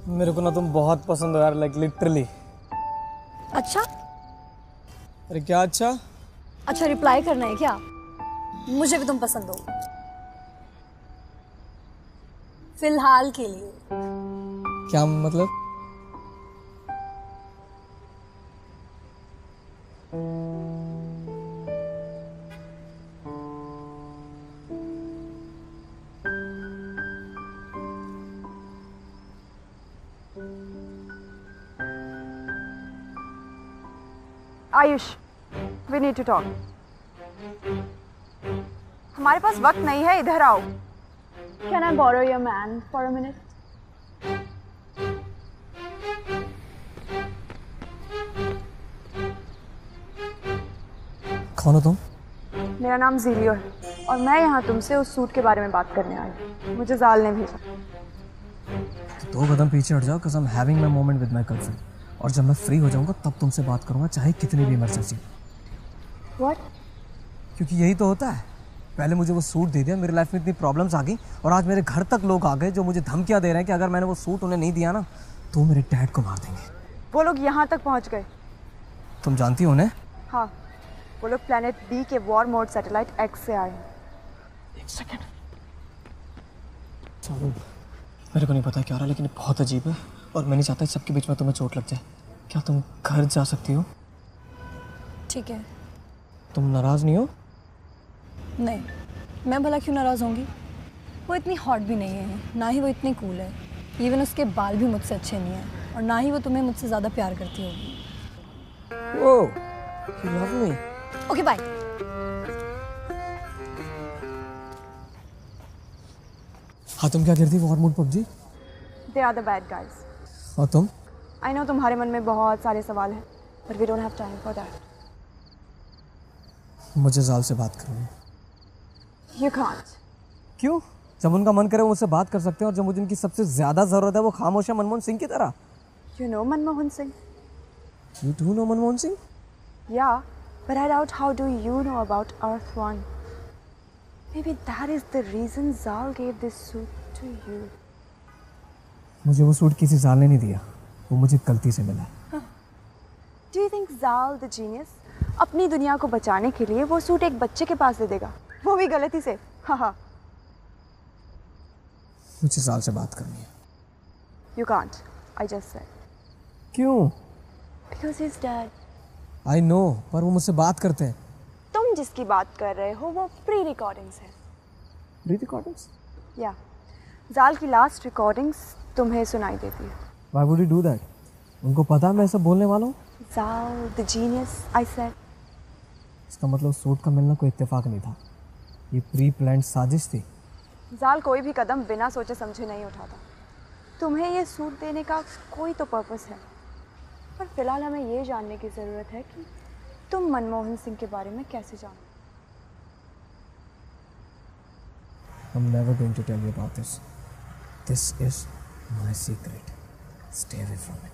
मेरे को ना तुम बहुत पसंद हो यार, लाइक लिटरली। अच्छा? अरे क्या अच्छा? अच्छा रिप्लाई करना है क्या? मुझे भी तुम पसंद हो, फिलहाल के लिए। क्या मतलब? Ayush, we need to talk. हमारे पास वक्त नहीं है, इधर आओ। Can I borrow your man for a minute? कौन हो तुम? मेरा नाम जीलियो है और मैं यहाँ तुमसे उस सूट के बारे में बात करने आई हूँ। मुझे जाल ने भेजा। तो 2 कदम पीछे हट जाओ, because I'm having my moment with my girlfriend. और जब मैं फ्री हो जाऊंगा तब तुमसे बात करूंगा, चाहे कितनी भी इमरजेंसी। What? क्योंकि यही तो होता है। पहले मुझे वो सूट दे दिया, मेरी लाइफ में इतनी प्रॉब्लम्स आ गई और आज मेरे घर तक लोग आ गए जो मुझे धमकियां दे रहे हैं कि अगर मैंने वो सूट उन्हें नहीं दिया ना तो मेरे डैड को मार देंगे। वो लोग यहाँ तक पहुँच गए। तुम जानती हो उन्हें? हाँ, वो लोग प्लेनेट बी के वॉर मोड सैटेलाइट एक्स से आए हैं। 1 सेकंड। मेरे को नहीं पता क्या रहा, लेकिन बहुत अजीब है और मैं नहीं चाहता इस सबके बीच में तुम्हें चोट लग जाए। क्या तुम घर जा सकती हो? ठीक है। तुम नाराज नहीं हो? नहीं, मैं भला क्यों नाराज होंगी? वो इतनी हॉट भी नहीं है, ना ही वो इतनी कूल है। इवन उसके बाल भी मुझसे अच्छे नहीं हैं और ना ही वो तुम्हें मुझसे ज़्यादा प्यार करती होगी। Oh, you love me. Okay bye. हाँ, तुम क्या करती war mode PUBG? They are the bad guys. और तुम? I know तुम्हारे मन में बहुत सारे सवाल हैं, but we don't have time for that. मुझे जाल से बात करनी है। You can't. क्यों? जब उनका मन करे वो मुझसे बात कर सकते हैं और जब मुझे उनकी सबसे ज्यादा जरूरत है वो खामोश है, मनमोहन सिंह की तरह। You know Manmohan Singh? You do know Manmohan Singh? Yeah, but I doubt how do you know about Earth One? Maybe that is the reason Zal gave this suit to you. मुझे वो सूट किसी जाल ने नहीं दिया, वो मुझे गलती से मिला। Do you think Zal the genius अपनी दुनिया को बचाने के लिए वो सूट एक बच्चे के पास दे देगा, वो भी गलती से? हाँ। मुझे जाल से बात करनी है। You can't. I just said. क्यों? Because he's dead. I know, पर वो मुझसे बात करते हैं। तुम जिसकी बात कर रहे हो वो प्री रिकॉर्डिंग्स है। Pre recordings? या जाल की लास्ट रिकॉर्डिंग्स तुम्हें सुनाई देती है। Why would he do that? उनको पता मैं ऐसा बोलने वाला हूँ? Zal the genius, I said. इसका मतलब सूट का मिलना कोई इत्तेफाक नहीं था, ये प्री प्लान्ड साजिश थी। जाल कोई भी कदम बिना सोचे समझे नहीं उठाता। तुम्हें ये सूट देने का कोई तो पर्पस है, पर फिलहाल हमें ये जानने की ज़रूरत है कि तुम मनमोहन सिंह के बारे में कैसे जानो। I'm never going to tell you about this. This is my secret. Stay away from it.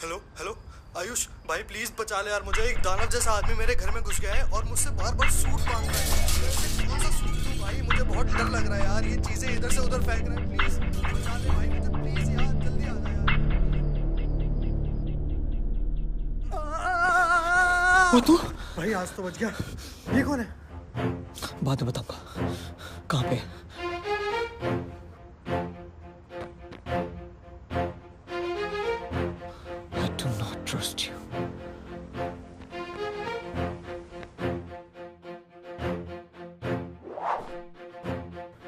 Hello Ayush भाई, प्लीज बचा ले यार मुझे। एक दानव जैसा आदमी मेरे घर में घुस गया है और मुझसे बार बार सूट मांग रहा है। कौन सा सूट दूं भाई? मुझे बहुत डर लग रहा है यार, ये चीजें इधर से उधर फेंक रहा है। प्लीज बचा ले भाई मुझे, प्लीज यार, जल्दी आ जा यार। वो तू? भाई आज तो बच गया। ये कौन है? बाद में बताऊंगा। कहाँ पे? I do not trust you.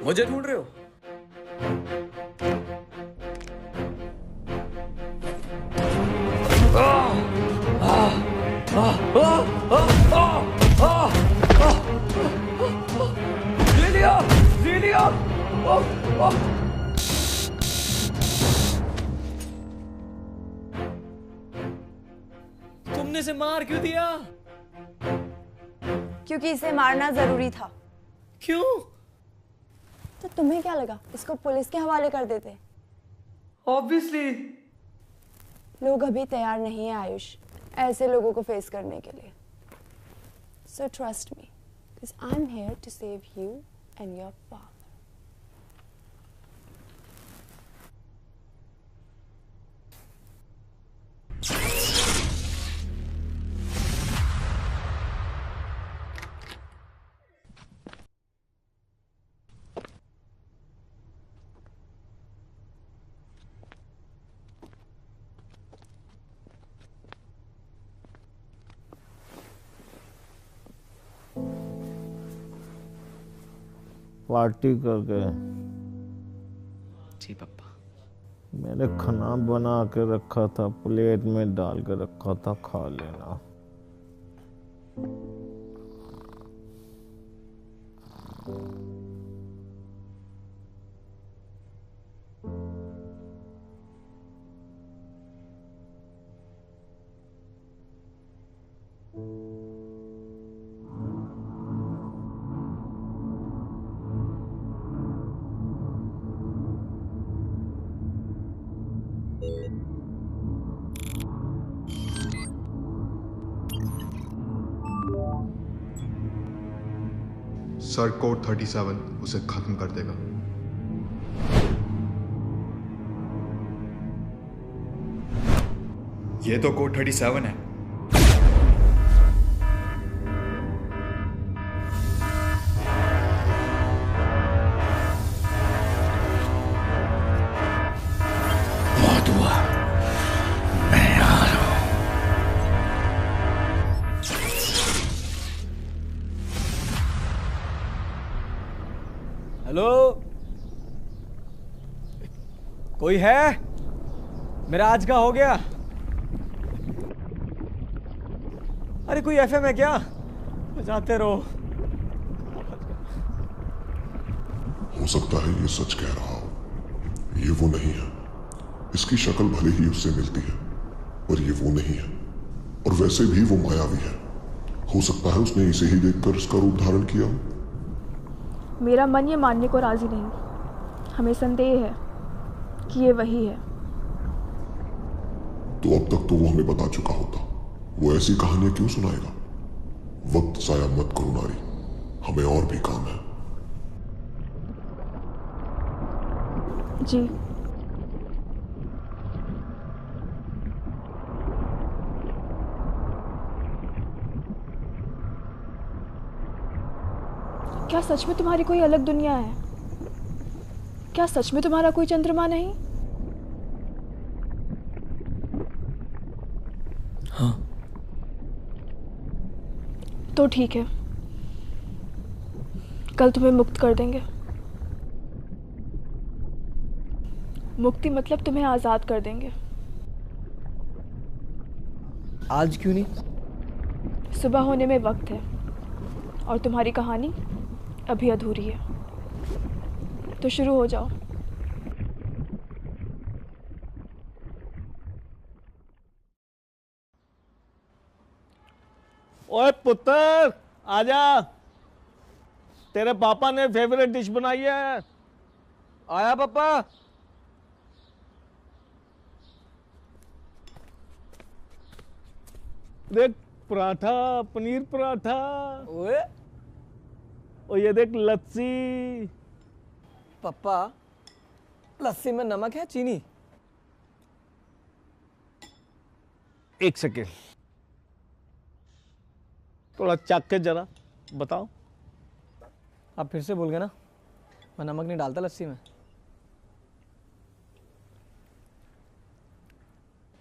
मुझे ढूंढ रहे हो? तुमने इसे मार क्यों दिया? क्योंकि इसे मारना जरूरी था। क्यों? तो तुम्हें क्या लगा इसको पुलिस के हवाले कर देते? Obviously. लोग अभी तैयार नहीं है आयुष ऐसे लोगों को फेस करने के लिए। So trust me, because I'm here to save you and your father. Party करके। जी पापा। मैंने खाना बना के रखा था, प्लेट में डाल के रखा था, खा लेना। सर कोड 37 उसे खत्म कर देगा। ये तो कोड 37 है। बहुत हुआ, मैं आ रहा हूं। हेलो, कोई है? मेरा आज का हो गया। अरे कोई एफएम है क्या? बजाते रहो। हो सकता है ये सच कह रहा हो, ये वो नहीं है। इसकी शक्ल भले ही उससे मिलती है, पर ये वो नहीं है। और वैसे भी वो मायावी है। हो सकता है उसने इसे ही देखकर इसका रूप धारण किया हो। मेरा मन ये मानने को राजी नहीं। हमें संदेह है कि ये वही है। तो अब तक तो वो हमें बता चुका होता। वो ऐसी कहानियां क्यों सुनाएगा? वक्त जाया मत करो नारी, हमें और भी काम है। जी। क्या सच में तुम्हारी कोई अलग दुनिया है? क्या सच में तुम्हारा कोई चंद्रमा नहीं? हाँ। तो ठीक है, कल तुम्हें मुक्त कर देंगे। मुक्ति मतलब तुम्हें आजाद कर देंगे। आज क्यों नहीं? सुबह होने में वक्त है और तुम्हारी कहानी अभी अधूरी है। तो शुरू हो जाओ। ओए पुत्र, आजा। तेरे पापा ने फेवरेट डिश बनाई है। आया पापा। देख पराठा, पनीर पराठा। ओए, और ये देख लस्सी। पापा, लस्सी में नमक है चीनी? एक सेकेंड, थोड़ा चख के जरा बताओ। आप फिर से बोल गए ना, मैं नमक नहीं डालता लस्सी में।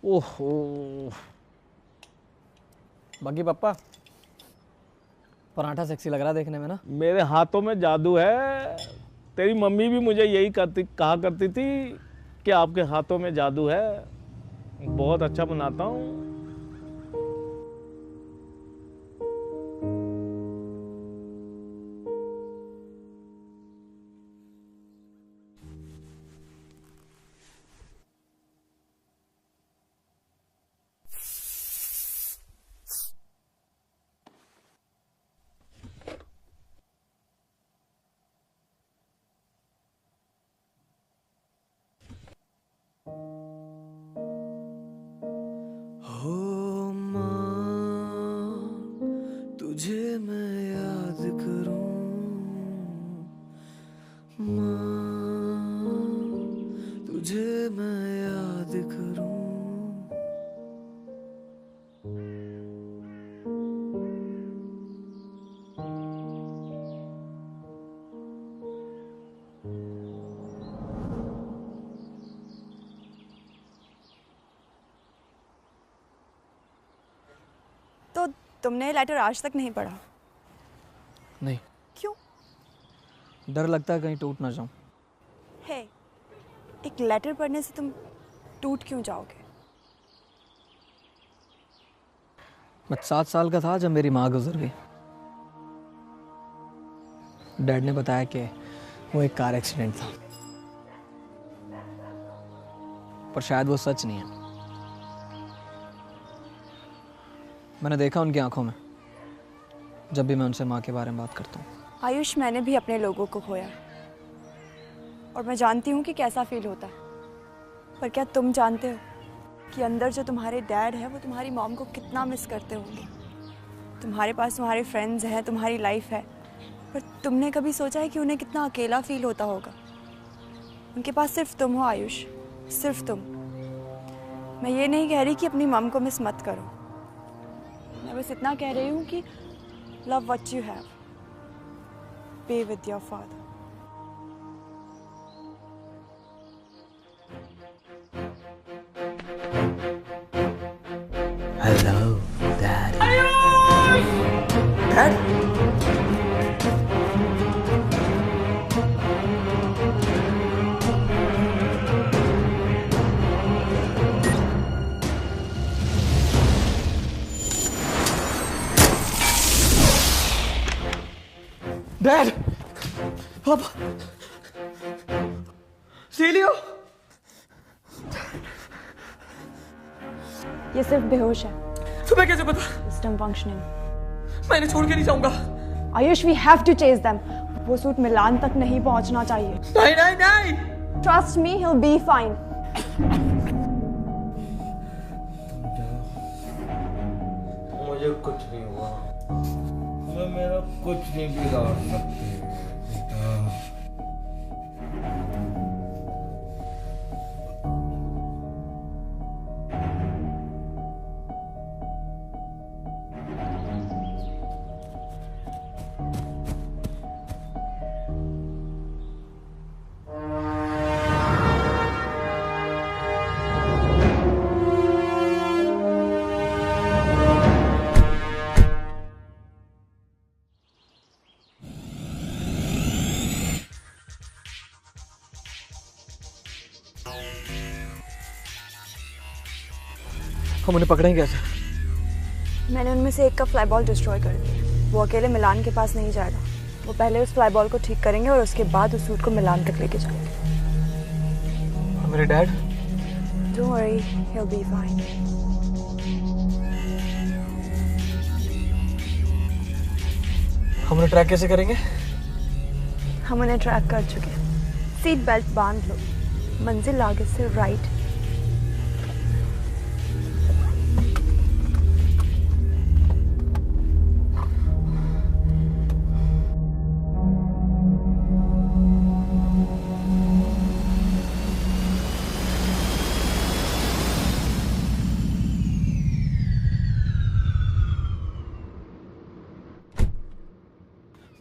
ओहो। बाकी पापा, पराठा सेक्सी लग रहा देखने में ना। मेरे हाथों में जादू है। तेरी मम्मी भी मुझे यही कहा करती थी कि आपके हाथों में जादू है। बहुत अच्छा बनाता हूँ। हो माँ, तुझे मैं याद करूं। माँ, तुझे मैं याद करूं। तो तुमने लेटर आज तक नहीं पढ़ा? नहीं। क्यों? डर लगता है कहीं टूट ना जाऊं। हे, एक लेटर पढ़ने से तुम टूट क्यों जाओगे? मैं 7 साल का था जब मेरी माँ गुजर गई। डैड ने बताया कि वो एक कार एक्सीडेंट था, पर शायद वो सच नहीं है। मैंने देखा उनकी आंखों में जब भी मैं उनसे माँ के बारे में बात करता हूँ। आयुष, मैंने भी अपने लोगों को खोया और मैं जानती हूँ कि कैसा फील होता है। पर क्या तुम जानते हो कि अंदर जो तुम्हारे डैड है वो तुम्हारी मॉम को कितना मिस करते होंगे? तुम्हारे पास तुम्हारे फ्रेंड्स हैं, तुम्हारी लाइफ है, पर तुमने कभी सोचा है कि उन्हें कितना अकेला फील होता होगा? उनके पास सिर्फ तुम हो आयुष, सिर्फ तुम। मैं ये नहीं कह रही कि अपनी मॉम को मिस मत करो, मैं बस इतना कह रही हूँ कि love what you have, be with your father. Hello dad. Dad? Dad, पापा, सीलियो। ये सिर्फ बेहोश है। तुम्हें कैसे पता? System functioning. मैं इन्हें छोड़ के नहीं जाऊंगा। Ayush, we have to chase them. वो सूट मिलान तक नहीं पहुंचना चाहिए। नहीं नहीं नहीं। Trust me, he will be fine. मुझे कुछ नहीं हुआ, मैं मेरा कुछ नहीं बिगाड़ सकती बेटा। हम उन्हें पकड़ेंगे कैसे? मैंने उनमें से एक का फ्लाई बॉल डिस्ट्रॉय कर दिया। वो अकेले मिलान के पास नहीं जाएगा। वो पहले उस फ्लाई बॉल को ठीक करेंगे और उसके बाद उस सूट को मिलान तक लेके जाएंगे। मेरे dad? Don't worry, he'll be fine. हम उन्हें ट्रैक कैसे करेंगे? हम उन्हें ट्रैक कर चुके हैं। सीट बेल्ट बांध लो, मंजिल आगे से राइट।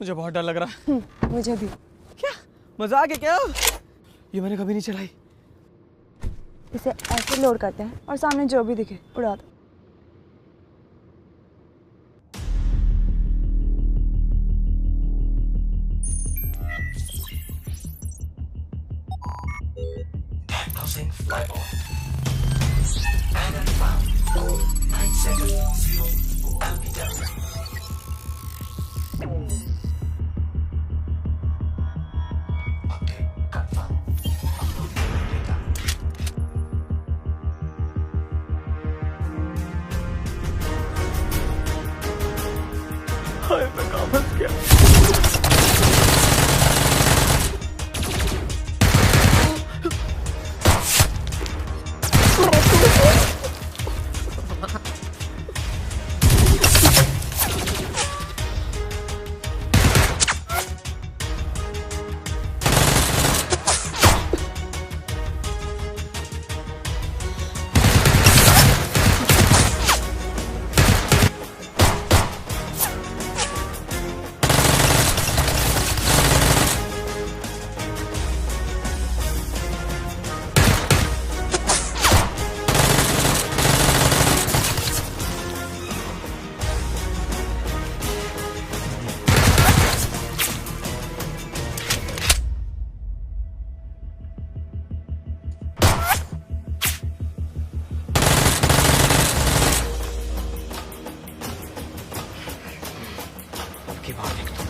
मुझे बहुत डर लग रहा है। मुझे भी। क्या मजाक है क्या? ये मैंने कभी नहीं चलाई। इसे ऐसे लोड करते हैं और सामने जो भी दिखे उड़ा दो। Diagnosing flyball. Standard found. 9 seconds. 0 ampeter. मैं कहाँ फंस गया? ही बाहर देखता हूँ।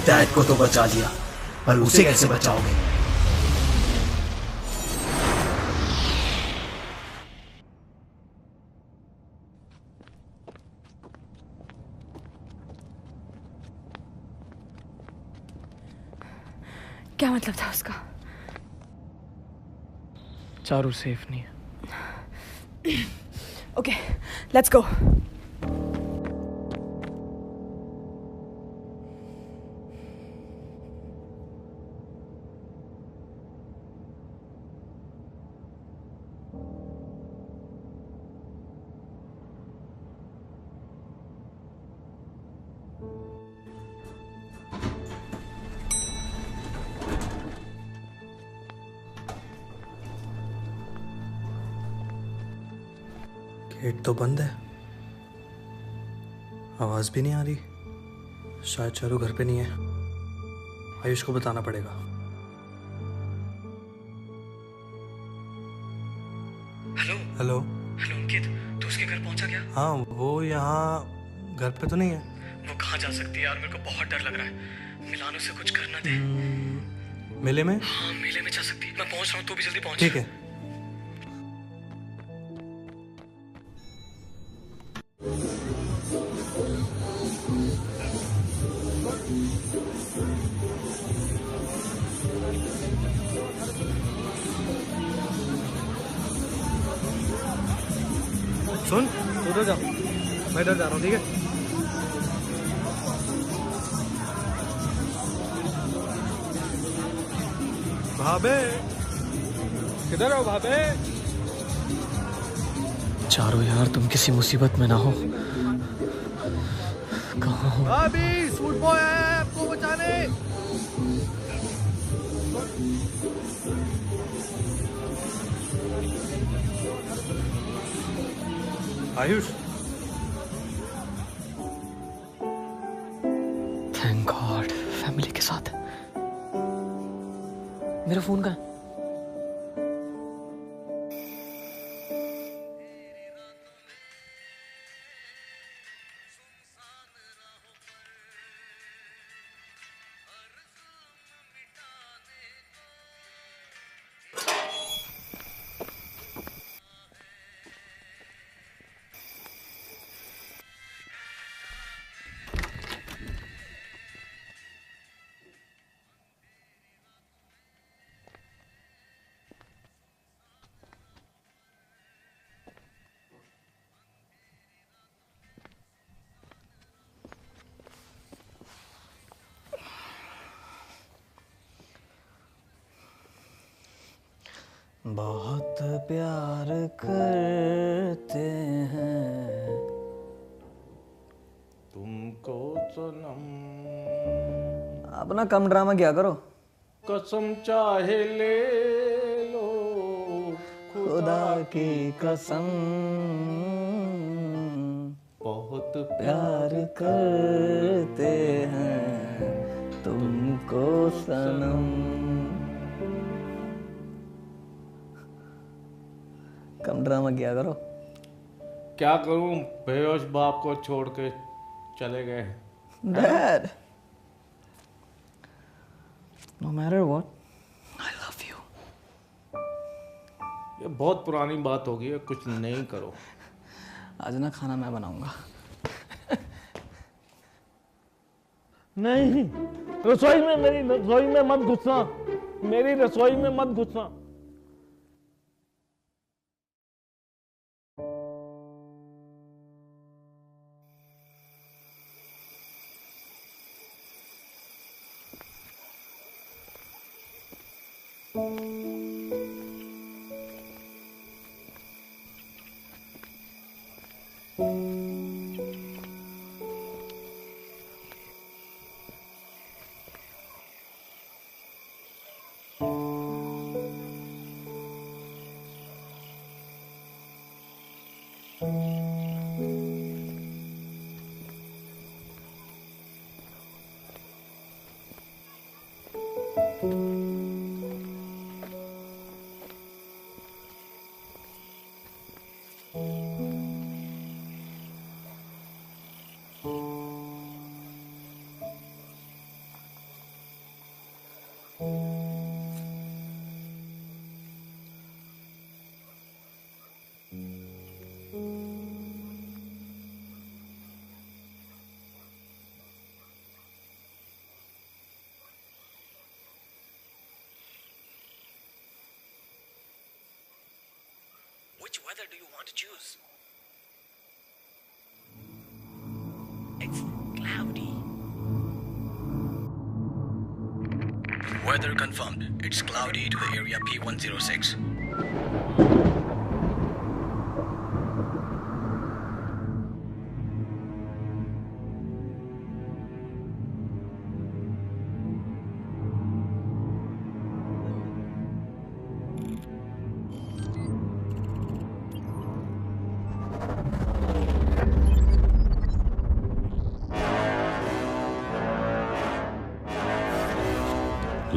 डैड को तो बचा लिया, पर उसे कैसे बचाओगे? क्या मतलब था उसका? चारू सेफ नहीं है। Okay, let's go. गेट तो बंद है, आवाज भी नहीं आ रही। शायद चारू घर पे नहीं है। आयुष को बताना पड़ेगा। हेलो हेलो हेलो अंकित, तू उसके घर पहुंचा क्या? हाँ, वो यहाँ घर पे तो नहीं है। वो कहाँ जा सकती है यार, मेरे को बहुत डर लग रहा है। मिलान उसे कुछ करना दे। मेले में? हाँ, मेले में जा सकती है। मैं पहुंच रहा हूँ, तू भी जल्दी पहुंच। ठीक है। सुन, उधर जाओ, मैं इधर जा रहा हूँ, ठीक है? भाभे, किधर हो भाभे? चारू यार, तुम किसी मुसीबत में ना हो। कहाँ हो? भाभी, सूट बॉय आया है आपको बचाने। आयुष, थैंक गॉड, फैमिली के साथ। मेरा फोन कहाँ है? बहुत प्यार करते हैं तुमको सनम। अपना कम ड्रामा क्या करो। कसम चाहे ले लो खुदा की कसम, बहुत प्यार करते हैं तुमको सनम। कम ड्रामा किया करो। क्या करूं, बेहोश बाप को छोड़ के चले गए। Dad, no matter what, I love you. ये बहुत पुरानी बात होगी, कुछ नहीं करो। आज ना खाना मैं बनाऊंगा। नहीं, रसोई में, मेरी रसोई में मत घुसना, मेरी रसोई में मत घुसना। Which weather do you want to choose? It's cloudy. Weather confirmed. It's cloudy to the area P106.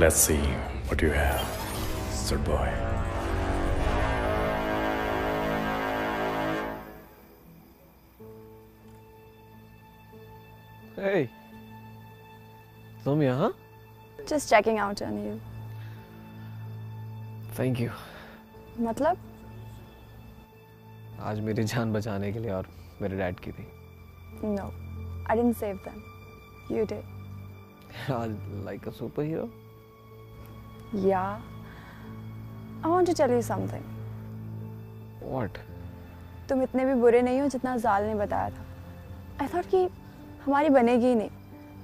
Let's see what you have, sir boy. Hey, तुम यहाँ? Just checking out on you. Thank you. मतलब? आज मेरी जान बचाने के लिए और मेरे डैड की थी। No, I didn't save them. You did. Like a superhero? Yeah. I want to tell you something. What? तुम इतने भी बुरे नहीं हो जितना जाल ने बताया था। I thought कि हमारी बनेगी ही नहीं.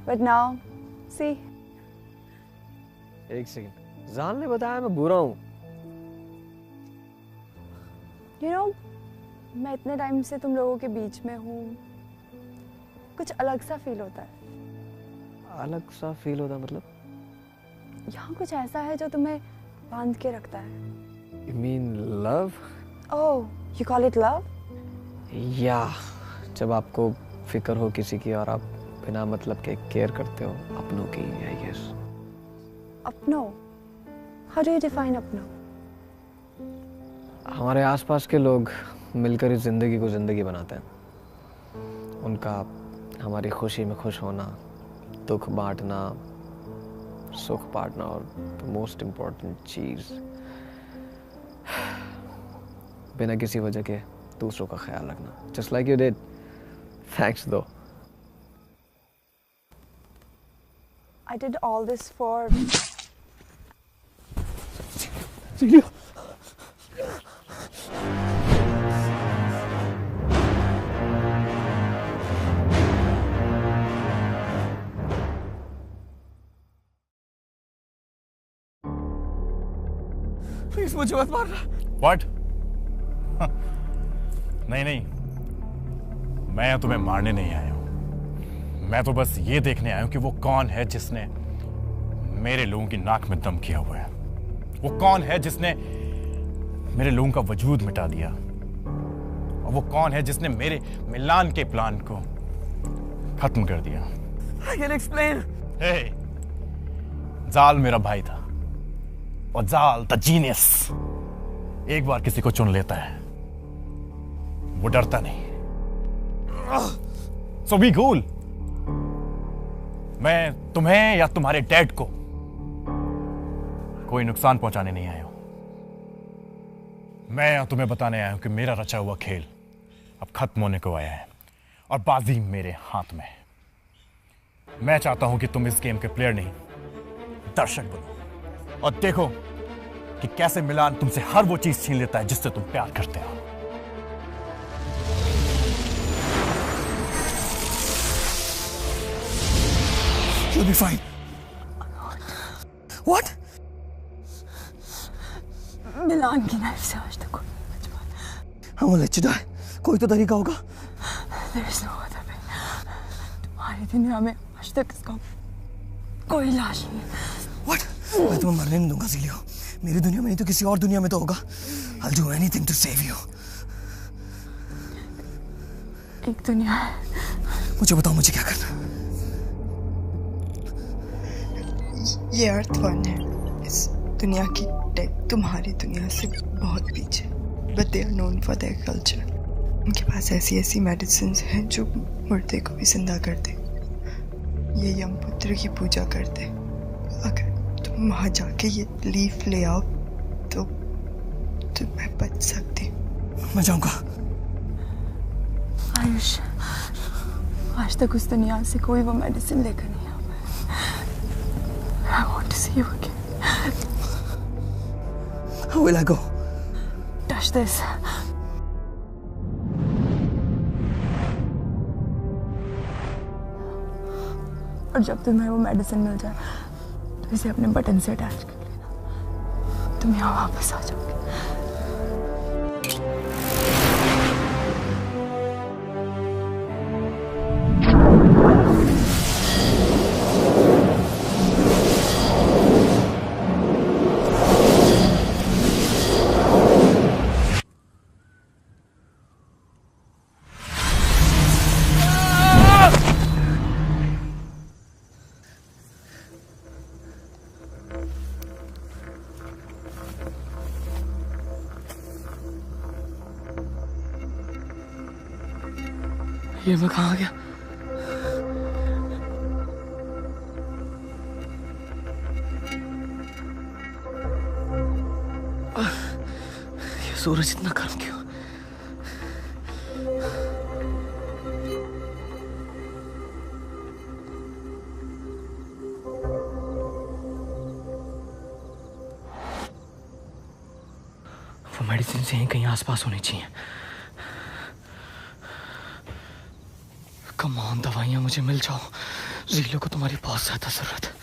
But now, see. एक सेकंड, जाल ने बताया मैं बुरा हूँ। You know, मैं इतने टाइम से तुम लोगों के बीच में हूँ, कुछ अलग सा फील होता है। अलग सा फील होता मतलब? यहाँ कुछ ऐसा है जो तुम्हें बांध के रखता है। You mean love? Oh, you call it love? Yeah, जब आपको फिक्र हो किसी की और आप बिना मतलब के केयर करते हो अपनों की, I guess. अपनों? How do you define अपनों? हमारे आसपास के लोग मिलकर इस जिंदगी को जिंदगी बनाते हैं। उनका हमारी खुशी में खुश होना, दुख बांटना, सुख बांटना और मोस्ट इम्पोर्टेंट चीज बिना किसी वजह के दूसरों का ख्याल रखना। Just like you did. Thanks though. I did all this for. Please मुझे मत मारना। What? नहीं नहीं, मैं तुम्हें मारने नहीं आया हूं। मैं तो बस ये देखने आया हूं कि वो कौन है जिसने मेरे लोगों की नाक में दम किया हुआ है। वो कौन है जिसने मेरे लोगों का वजूद मिटा दिया, और वो कौन है जिसने मेरे मिलान के प्लान को खत्म कर दिया। I can explain. Hey, जाल मेरा भाई था, और जाल द जीनियस एक बार किसी को चुन लेता है वो डरता नहीं। सो बी कूल। मैं तुम्हें या तुम्हारे डैड को कोई नुकसान पहुंचाने नहीं आया हूं। मैं यहां तुम्हें बताने आया हूं कि मेरा रचा हुआ खेल अब खत्म होने को आया है और बाजी मेरे हाथ में है। मैं चाहता हूं कि तुम इस गेम के प्लेयर नहीं, दर्शक बनो और देखो कि कैसे मिलान तुमसे हर वो चीज छीन लेता है जिससे तुम प्यार करते हो। You'll be fine. What? मिलान की नाइफ से आज तक I won't let you die. कोई तो तरीका होगा। There is no other way. तुम्हारी दुनिया में आज तक इसका कोई लाश नहीं है। What? मैं तुम्हें मरने नहीं दूंगा ज़ीलियो। मेरी दुनिया में नहीं तो किसी और दुनिया में तो होगा। I'll do anything to save you. एक दुनिया है। मुझे बताओ मुझे क्या करना। ये अर्थ वन है। इस दुनिया की टेक तुम्हारी दुनिया से बहुत पीछे। But they are known for their culture. उनके पास ऐसी ऐसी मेडिसिन हैं जो मुर्दे को भी जिंदा कर दे। ये यमपुत्र की पूजा करते। अगर तुम वहाँ जाके ये लीफ ले आओ तो मैं बच सकती। मैं जाऊंगा। आयुष, आज तक उस दुनिया से कोई वो मेडिसिन लेकर नहीं आ पाया। I want to see you again. How will I go? Touch this. और जब तुम्हें वो मेडिसिन मिल जाए तो इसे अपने बटन से अटैच कर लेना। तुम यहाँ वापस आ जाओगे। ये मैं कहाँ आ गया? ये सूरज इतना गर्म क्यों? वो मेडिसिन से ही कहीं आसपास होनी चाहिए। कमान दवाइयाँ मुझे मिल जाओ। ज़ीलियो को तुम्हारी बहुत ज्यादा जरूरत है।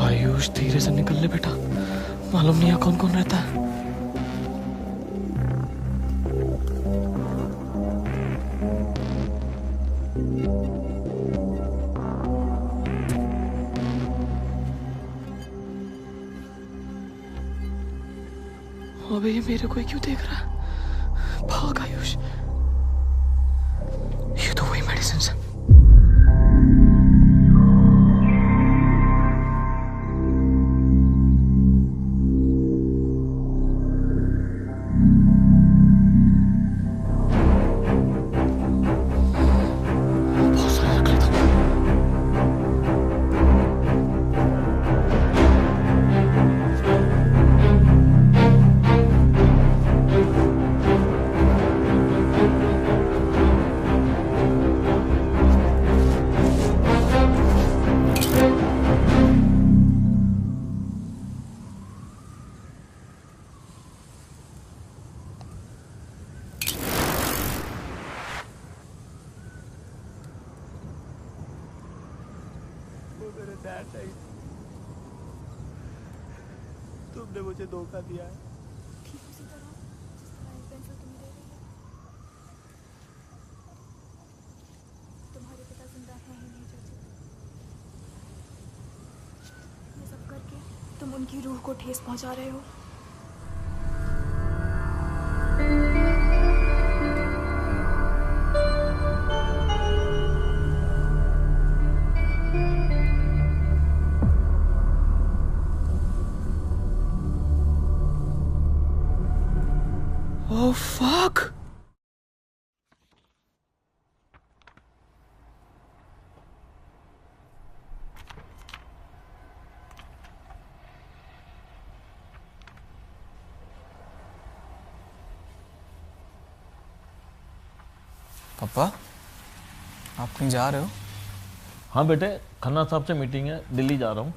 आयुष धीरे से निकल ले बेटा। मालूम नहीं है कौन कौन रहता है। अबे ये मेरे को क्यों देख रहा है? भाग आयुष। ये तो वही मेडिसिन है। तुमने मुझे धोखा दिया है। ठीक उसी तरह जिस तरह एक पेंसिल तुम दे रही है। तुम्हारे पिता जिंदा हैं तुम उनकी रूह को ठेस पहुंचा रहे हो। Oh fuck! पापा, आप कहीं जा रहे हो? हाँ बेटे, खन्ना साहब से मीटिंग है, दिल्ली जा रहा हूँ।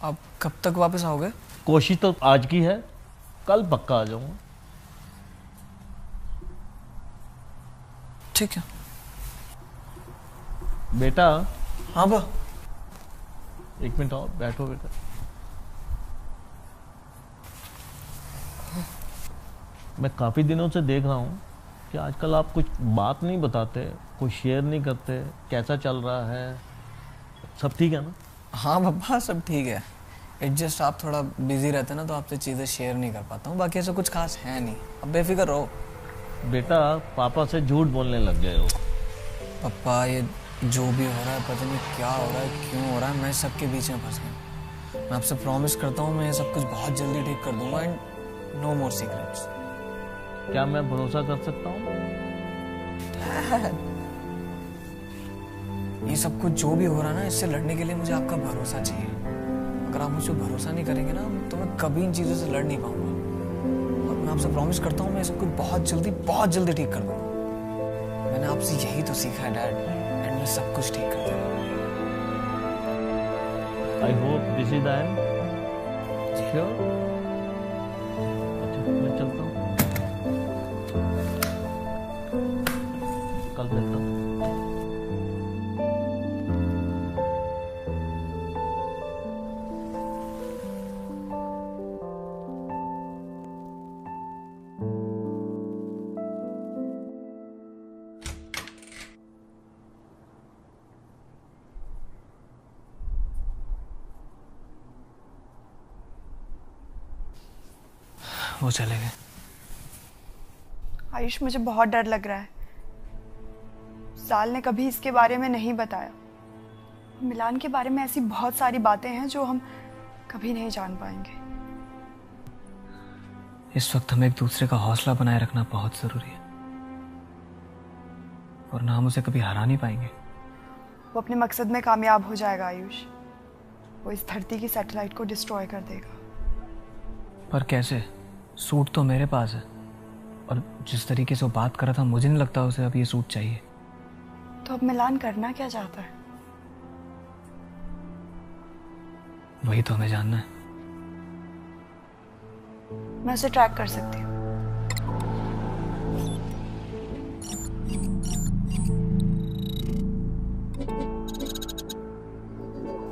आप कब तक वापस आओगे? कोशिश तो आज की है, कल पक्का आ जाऊंगा। ठीक है बेटा। हाँ बा। एक मिनट और बैठो बेटा। मैं काफ़ी दिनों से देख रहा हूँ कि आजकल आप कुछ बात नहीं बताते, कुछ शेयर नहीं करते, कैसा चल रहा है? सब ठीक है ना? हाँ पापा, सब ठीक है। एडजस्ट आप थोड़ा बिजी रहते ना, तो आपसे चीज़ें शेयर नहीं कर पाता हूँ। बाकी ऐसा कुछ खास है नहीं, अब बेफिक्र रहो। बेटा, पापा से झूठ बोलने लग गए हो। पापा, ये जो भी हो रहा है, पता नहीं क्या हो रहा है, क्यों हो रहा है, मैं सबके बीच में फंस गया। मैं आपसे प्रॉमिस करता हूँ, मैं ये सब कुछ बहुत जल्दी ठीक कर दूंगा एंड नो मोर सीक्रेट्स। क्या मैं भरोसा कर सकता हूँ? ये सब कुछ जो भी हो रहा है ना, इससे लड़ने के लिए मुझे आपका भरोसा चाहिए। अगर आप मुझे भरोसा नहीं करेंगे ना, तो मैं कभी इन चीज़ों से लड़ नहीं पाऊंगा। और मैं आपसे प्रॉमिस करता हूँ, मैं सब कुछ बहुत जल्दी ठीक कर दूंगा। मैंने आपसे यही तो सीखा है डैड, एंड मैं सब कुछ ठीक कर दूंगा। I hope this is the end. Sure. अच्छा, मैं चलता हूँ। कल मिलता हूँ। वो चले गए। आयुष, मुझे बहुत डर लग रहा है। साल ने कभी इसके बारे में नहीं बताया। मिलान के बारे में ऐसी बहुत सारी बातें हैं जो हम कभी नहीं जान पाएंगे। इस वक्त हमें एक दूसरे का हौसला बनाए रखना बहुत जरूरी है, और ना हम उसे कभी हरा नहीं पाएंगे। वो अपने मकसद में कामयाब हो जाएगा आयुष। वो इस धरती की सैटेलाइट को डिस्ट्रॉय कर देगा। पर कैसे? सूट तो मेरे पास है, और जिस तरीके से वो बात कर रहा था, मुझे नहीं लगता उसे अब ये सूट चाहिए। तो अब मिलान करना क्या चाहता है? वही तो हमें जानना है। मैं उसे ट्रैक कर सकती हूँ।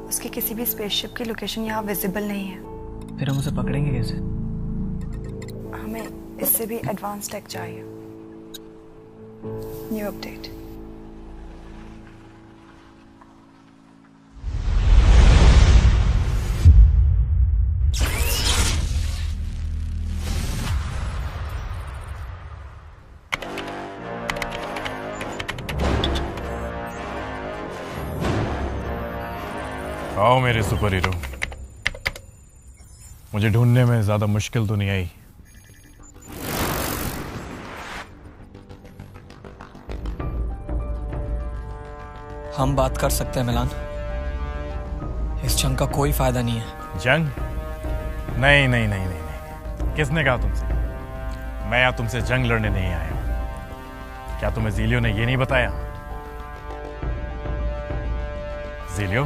उसकी किसी भी स्पेसशिप की लोकेशन यहाँ विजिबल नहीं है। फिर हम उसे पकड़ेंगे कैसे? हमें इससे भी एडवांस टेक चाहिए। New update. आओ मेरे सुपर हीरो। मुझे ढूंढने में ज्यादा मुश्किल तो नहीं आई। हम बात कर सकते हैं मिलान, इस जंग का कोई फायदा नहीं है। जंग? नहीं नहीं नहीं नहीं नहीं। किसने कहा तुमसे? मैं यहाँ तुमसे जंग लड़ने नहीं आया हूं। क्या तुम्हें ज़ीलियो ने ये नहीं बताया? ज़ीलियो,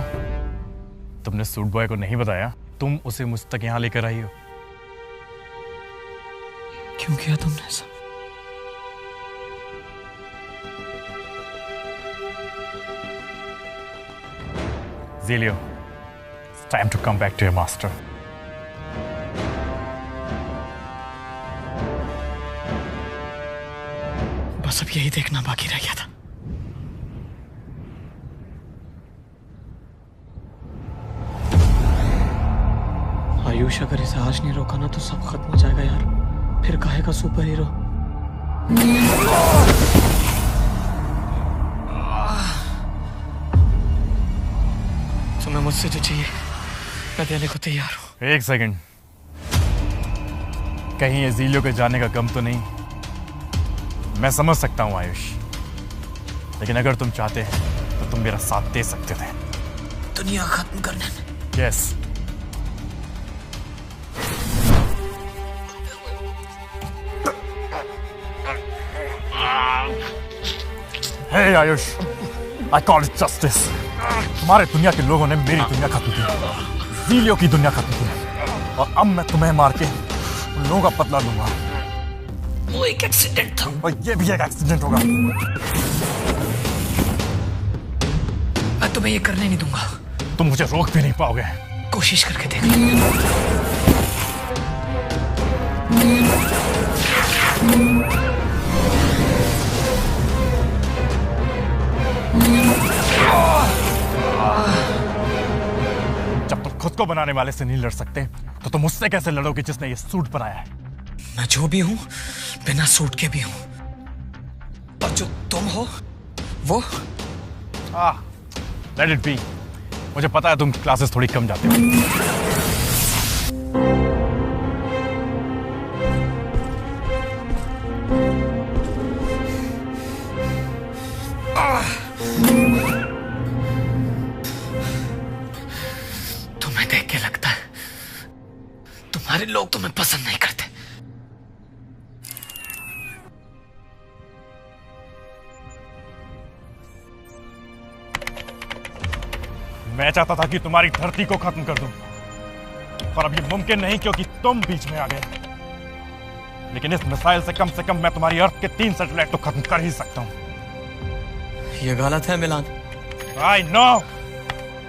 तुमने सूट बॉय को नहीं बताया तुम उसे मुझ तक यहाँ लेकर आई हो? क्यों किया तुमने ऐसा? Zelio, it's time to come back to your master. बस अब यही देखना बाकी रह गया था। आयुष, अगर इसे आज नहीं रोका ना तो सब खत्म हो जाएगा यार। फिर काहे का सुपर हीरो। तुम्हें मुझसे जो चाहिए मैं देने को तैयार हूँ। एक सेकंड, कहीं ये ज़ीलियो के जाने का गम तो नहीं? मैं समझ सकता हूँ आयुष, लेकिन अगर तुम चाहते तो तुम मेरा साथ दे सकते थे दुनिया खत्म करने में। Yes. Hey Ayush, I call it justice. तुम्हारे दुनिया के लोगों ने मेरी दुनिया खत्म की, ज़ीलियो की दुनिया खत्म की, और अब मैं तुम्हें मार के उन लोगों का बदला लूंगा। वो एक एक्सीडेंट था और ये भी एक एक्सीडेंट होगा। मैं तुम्हें ये करने नहीं दूंगा। तुम मुझे रोक भी नहीं पाओगे। कोशिश करके देख। जब तुम खुद को बनाने वाले से नहीं लड़ सकते तो तुम उससे कैसे लड़ोगे जिसने ये सूट बनाया है? मैं जो भी हूं बिना सूट के भी हूं, और जो तुम हो वो लेट इट बी। मुझे पता है तुम क्लासेस थोड़ी कम जाते हो। तुम्हें देख के लगता है तुम्हारे लोग तुम्हें पसंद नहीं करते। मैं चाहता था कि तुम्हारी धरती को खत्म कर दूं, पर अब ये मुमकिन नहीं क्योंकि तुम बीच में आ गए। लेकिन इस मिसाइल से कम मैं तुम्हारी अर्थ के 3 सैटेलाइट तो खत्म कर ही सकता हूं। ये गलत है मिलान। I know।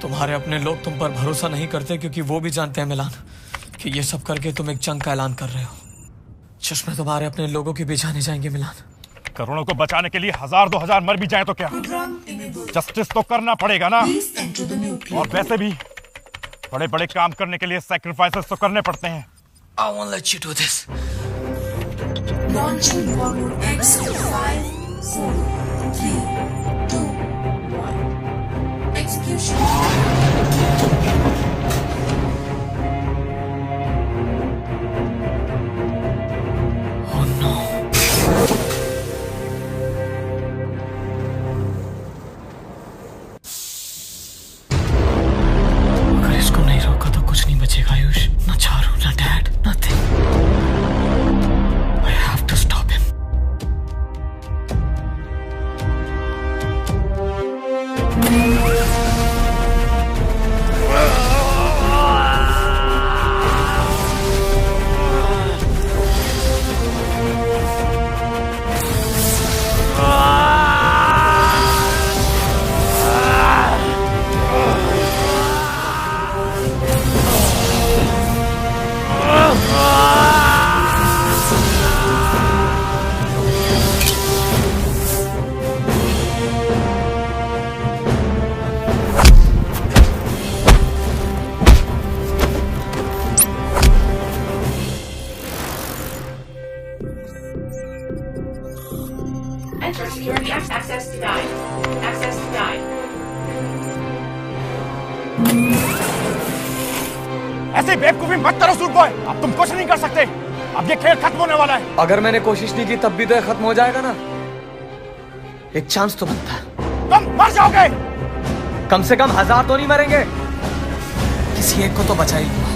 तुम्हारे अपने लोग तुम पर भरोसा नहीं करते क्योंकि वो भी जानते हैं मिलान कि ये सब करके तुम एक जंग का ऐलान कर रहे हो जिसमें तुम्हारे अपने लोगों की भी जाने जाएंगे। मिलान, करोड़ों को बचाने के लिए 1000-2000 मर भी जाए तो क्या, जस्टिस तो करना पड़ेगा ना। और वैसे भी बड़े बड़े काम करने के लिए सैक्रिफाइसेस तो करने पड़ते हैं। I won't let you do this. Launching forward X 5, 4, 3, 2, 1. Execution. Oh no. अगर इसको नहीं रोका तो कुछ नहीं बचेगा आयुष। ना चारू, ना dad, nothing. I have to stop him. Enter security access denied. Access denied. ऐसे बेवकूफी मत करो सूट बॉय, अब तुम कुछ नहीं कर सकते। अब ये खेल खत्म होने वाला है। अगर मैंने कोशिश नहीं की तब भी तो ये खत्म हो जाएगा ना। एक चांस तो बनता है। तुम मर जाओगे। कम से कम 1000 तो नहीं मरेंगे, किसी एक को तो बचा ही लूंगा।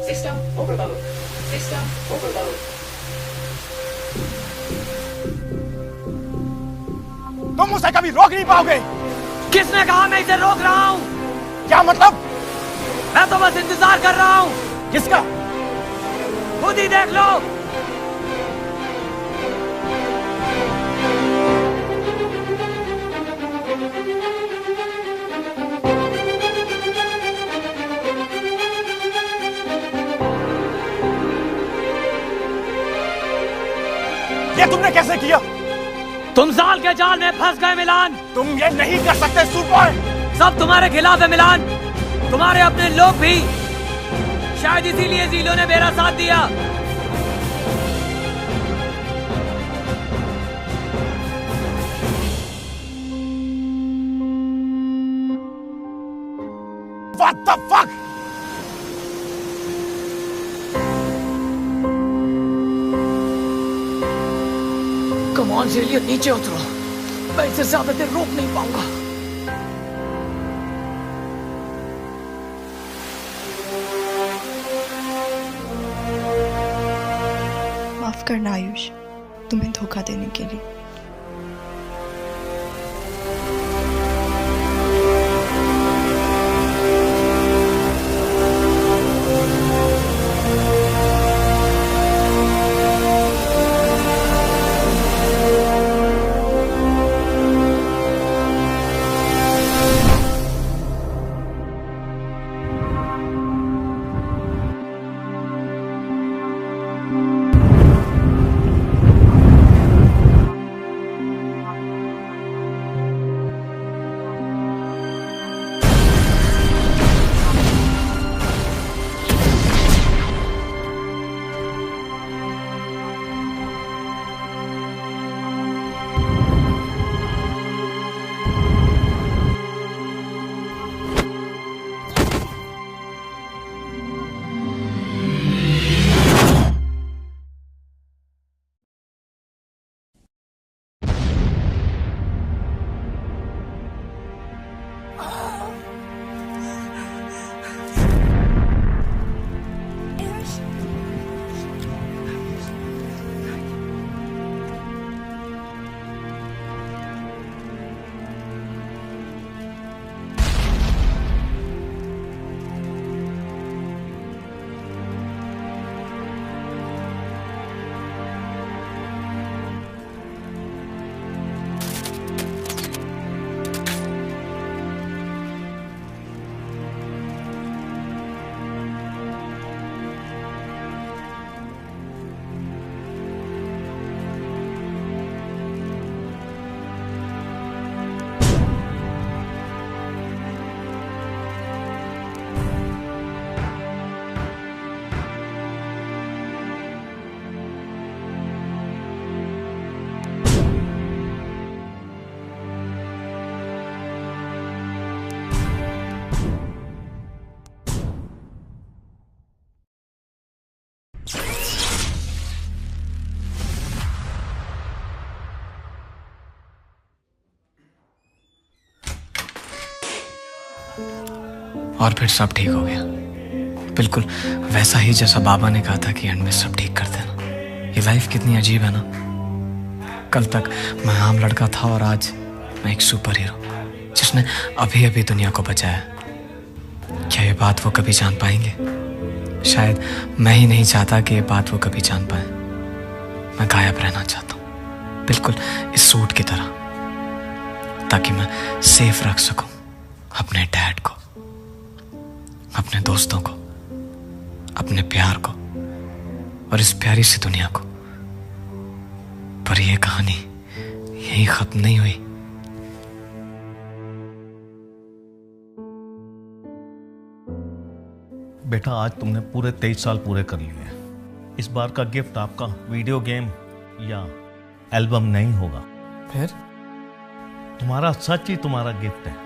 System overload. System overload. तुम उसे कभी रोक नहीं पाओगे। किसने कहा मैं इसे रोक रहा हूं? क्या मतलब? मैं तो बस इंतजार कर रहा हूँ। किसका? खुद ही देख लो। ये तुमने कैसे किया? तुम जाल के जाल में फंस गए मिलान। तुम ये नहीं कर सकते सूट बॉय। सब तुम्हारे खिलाफ है मिलान, तुम्हारे अपने लोग भी। शायद इसीलिए जीलो ने मेरा साथ दिया। What the fuck? Come on जेलियो, नीचे उतरो। मैं इसे ज्यादा देर रोक नहीं पाऊंगा। माफ करना आयुष, तुम्हें धोखा देने के लिए। और फिर सब ठीक हो गया, बिल्कुल वैसा ही जैसा बाबा ने कहा था कि एंड में सब ठीक कर देना। ये लाइफ कितनी अजीब है ना। कल तक मैं आम लड़का था और आज मैं एक सुपर हीरो जिसने अभी अभी दुनिया को बचाया। क्या ये बात वो कभी जान पाएंगे? शायद मैं ही नहीं चाहता कि ये बात वो कभी जान पाए। मैं गायब रहना चाहता हूँ, बिल्कुल इस सूट की तरह, ताकि मैं सेफ रख सकूं अपने डैड को, अपने दोस्तों को, अपने प्यार को और इस प्यारी सी दुनिया को। पर यह कहानी यहीं खत्म नहीं हुई। बेटा, आज तुमने पूरे 23 साल पूरे कर लिए। इस बार का गिफ्ट आपका वीडियो गेम या एल्बम नहीं होगा। फिर तुम्हारा सच ही तुम्हारा गिफ्ट है।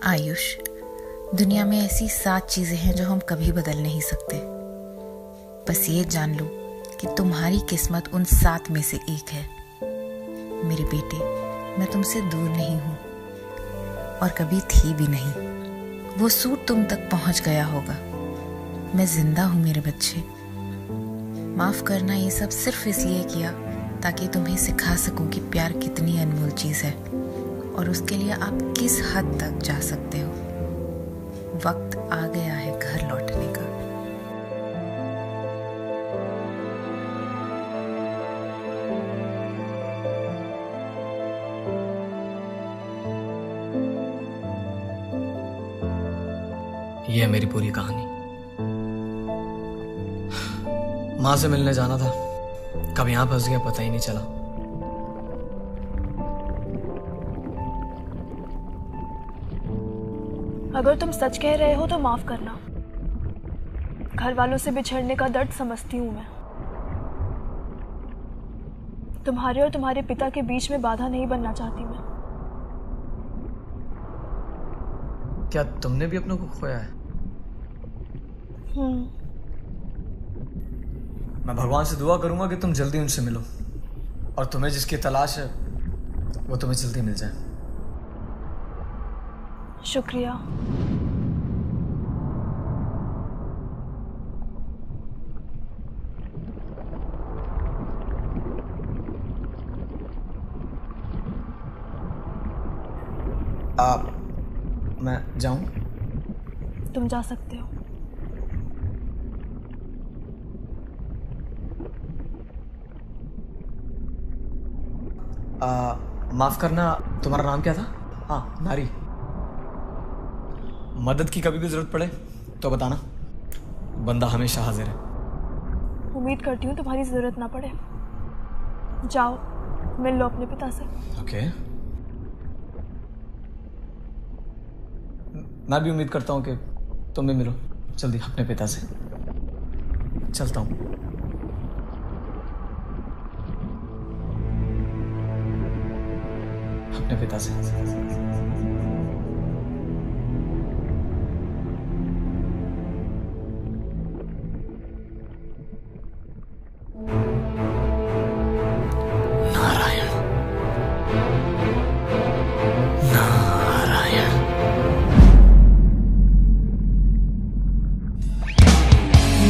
आयुष, दुनिया में ऐसी 7 चीजें हैं जो हम कभी बदल नहीं सकते। बस ये जान लो कि तुम्हारी किस्मत उन 7 में से एक है। मेरे बेटे, मैं तुमसे दूर नहीं हूं और कभी थी भी नहीं। वो सूट तुम तक पहुंच गया होगा। मैं जिंदा हूं मेरे बच्चे। माफ करना, ये सब सिर्फ इसलिए किया ताकि तुम्हें सिखा सकूं कि प्यार कितनी अनमोल चीज है और उसके लिए आप किस हद तक जा सकते हो। वक्त आ गया है घर लौटने का। ये है मेरी पूरी कहानी। माँ से मिलने जाना था, कब यहां फंस गया पता ही नहीं चला। अगर तुम सच कह रहे हो तो माफ करना। घर वालों से बिछड़ने का दर्द समझती हूँ मैं। तुम्हारे और तुम्हारे पिता के बीच में बाधा नहीं बनना चाहती मैं। क्या तुमने भी अपनों को खोया है? मैं भगवान से दुआ करूंगा कि तुम जल्दी उनसे मिलो और तुम्हें जिसकी तलाश है वो तुम्हें जल्दी मिल जाए। शुक्रिया। मैं जाऊं? तुम जा सकते हो। माफ करना, तुम्हारा नाम क्या था? हाँ, नारी। मदद की कभी भी जरूरत पड़े तो बताना, बंदा हमेशा हाजिर है। उम्मीद करती हूँ तुम्हारी जरूरत ना पड़े। जाओ, मिल लो अपने पिता से। ओके। मैं भी उम्मीद करता हूँ कि तुम भी मिलो जल्दी अपने पिता से। चलता हूँ। अपने पिता से। नारायण, नारायण।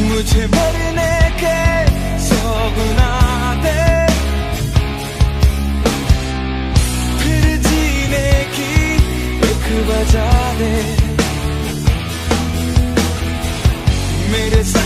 मुझे मरने के 100 गुना दे, फिर जीने की एक वजह दे। मेरे साथ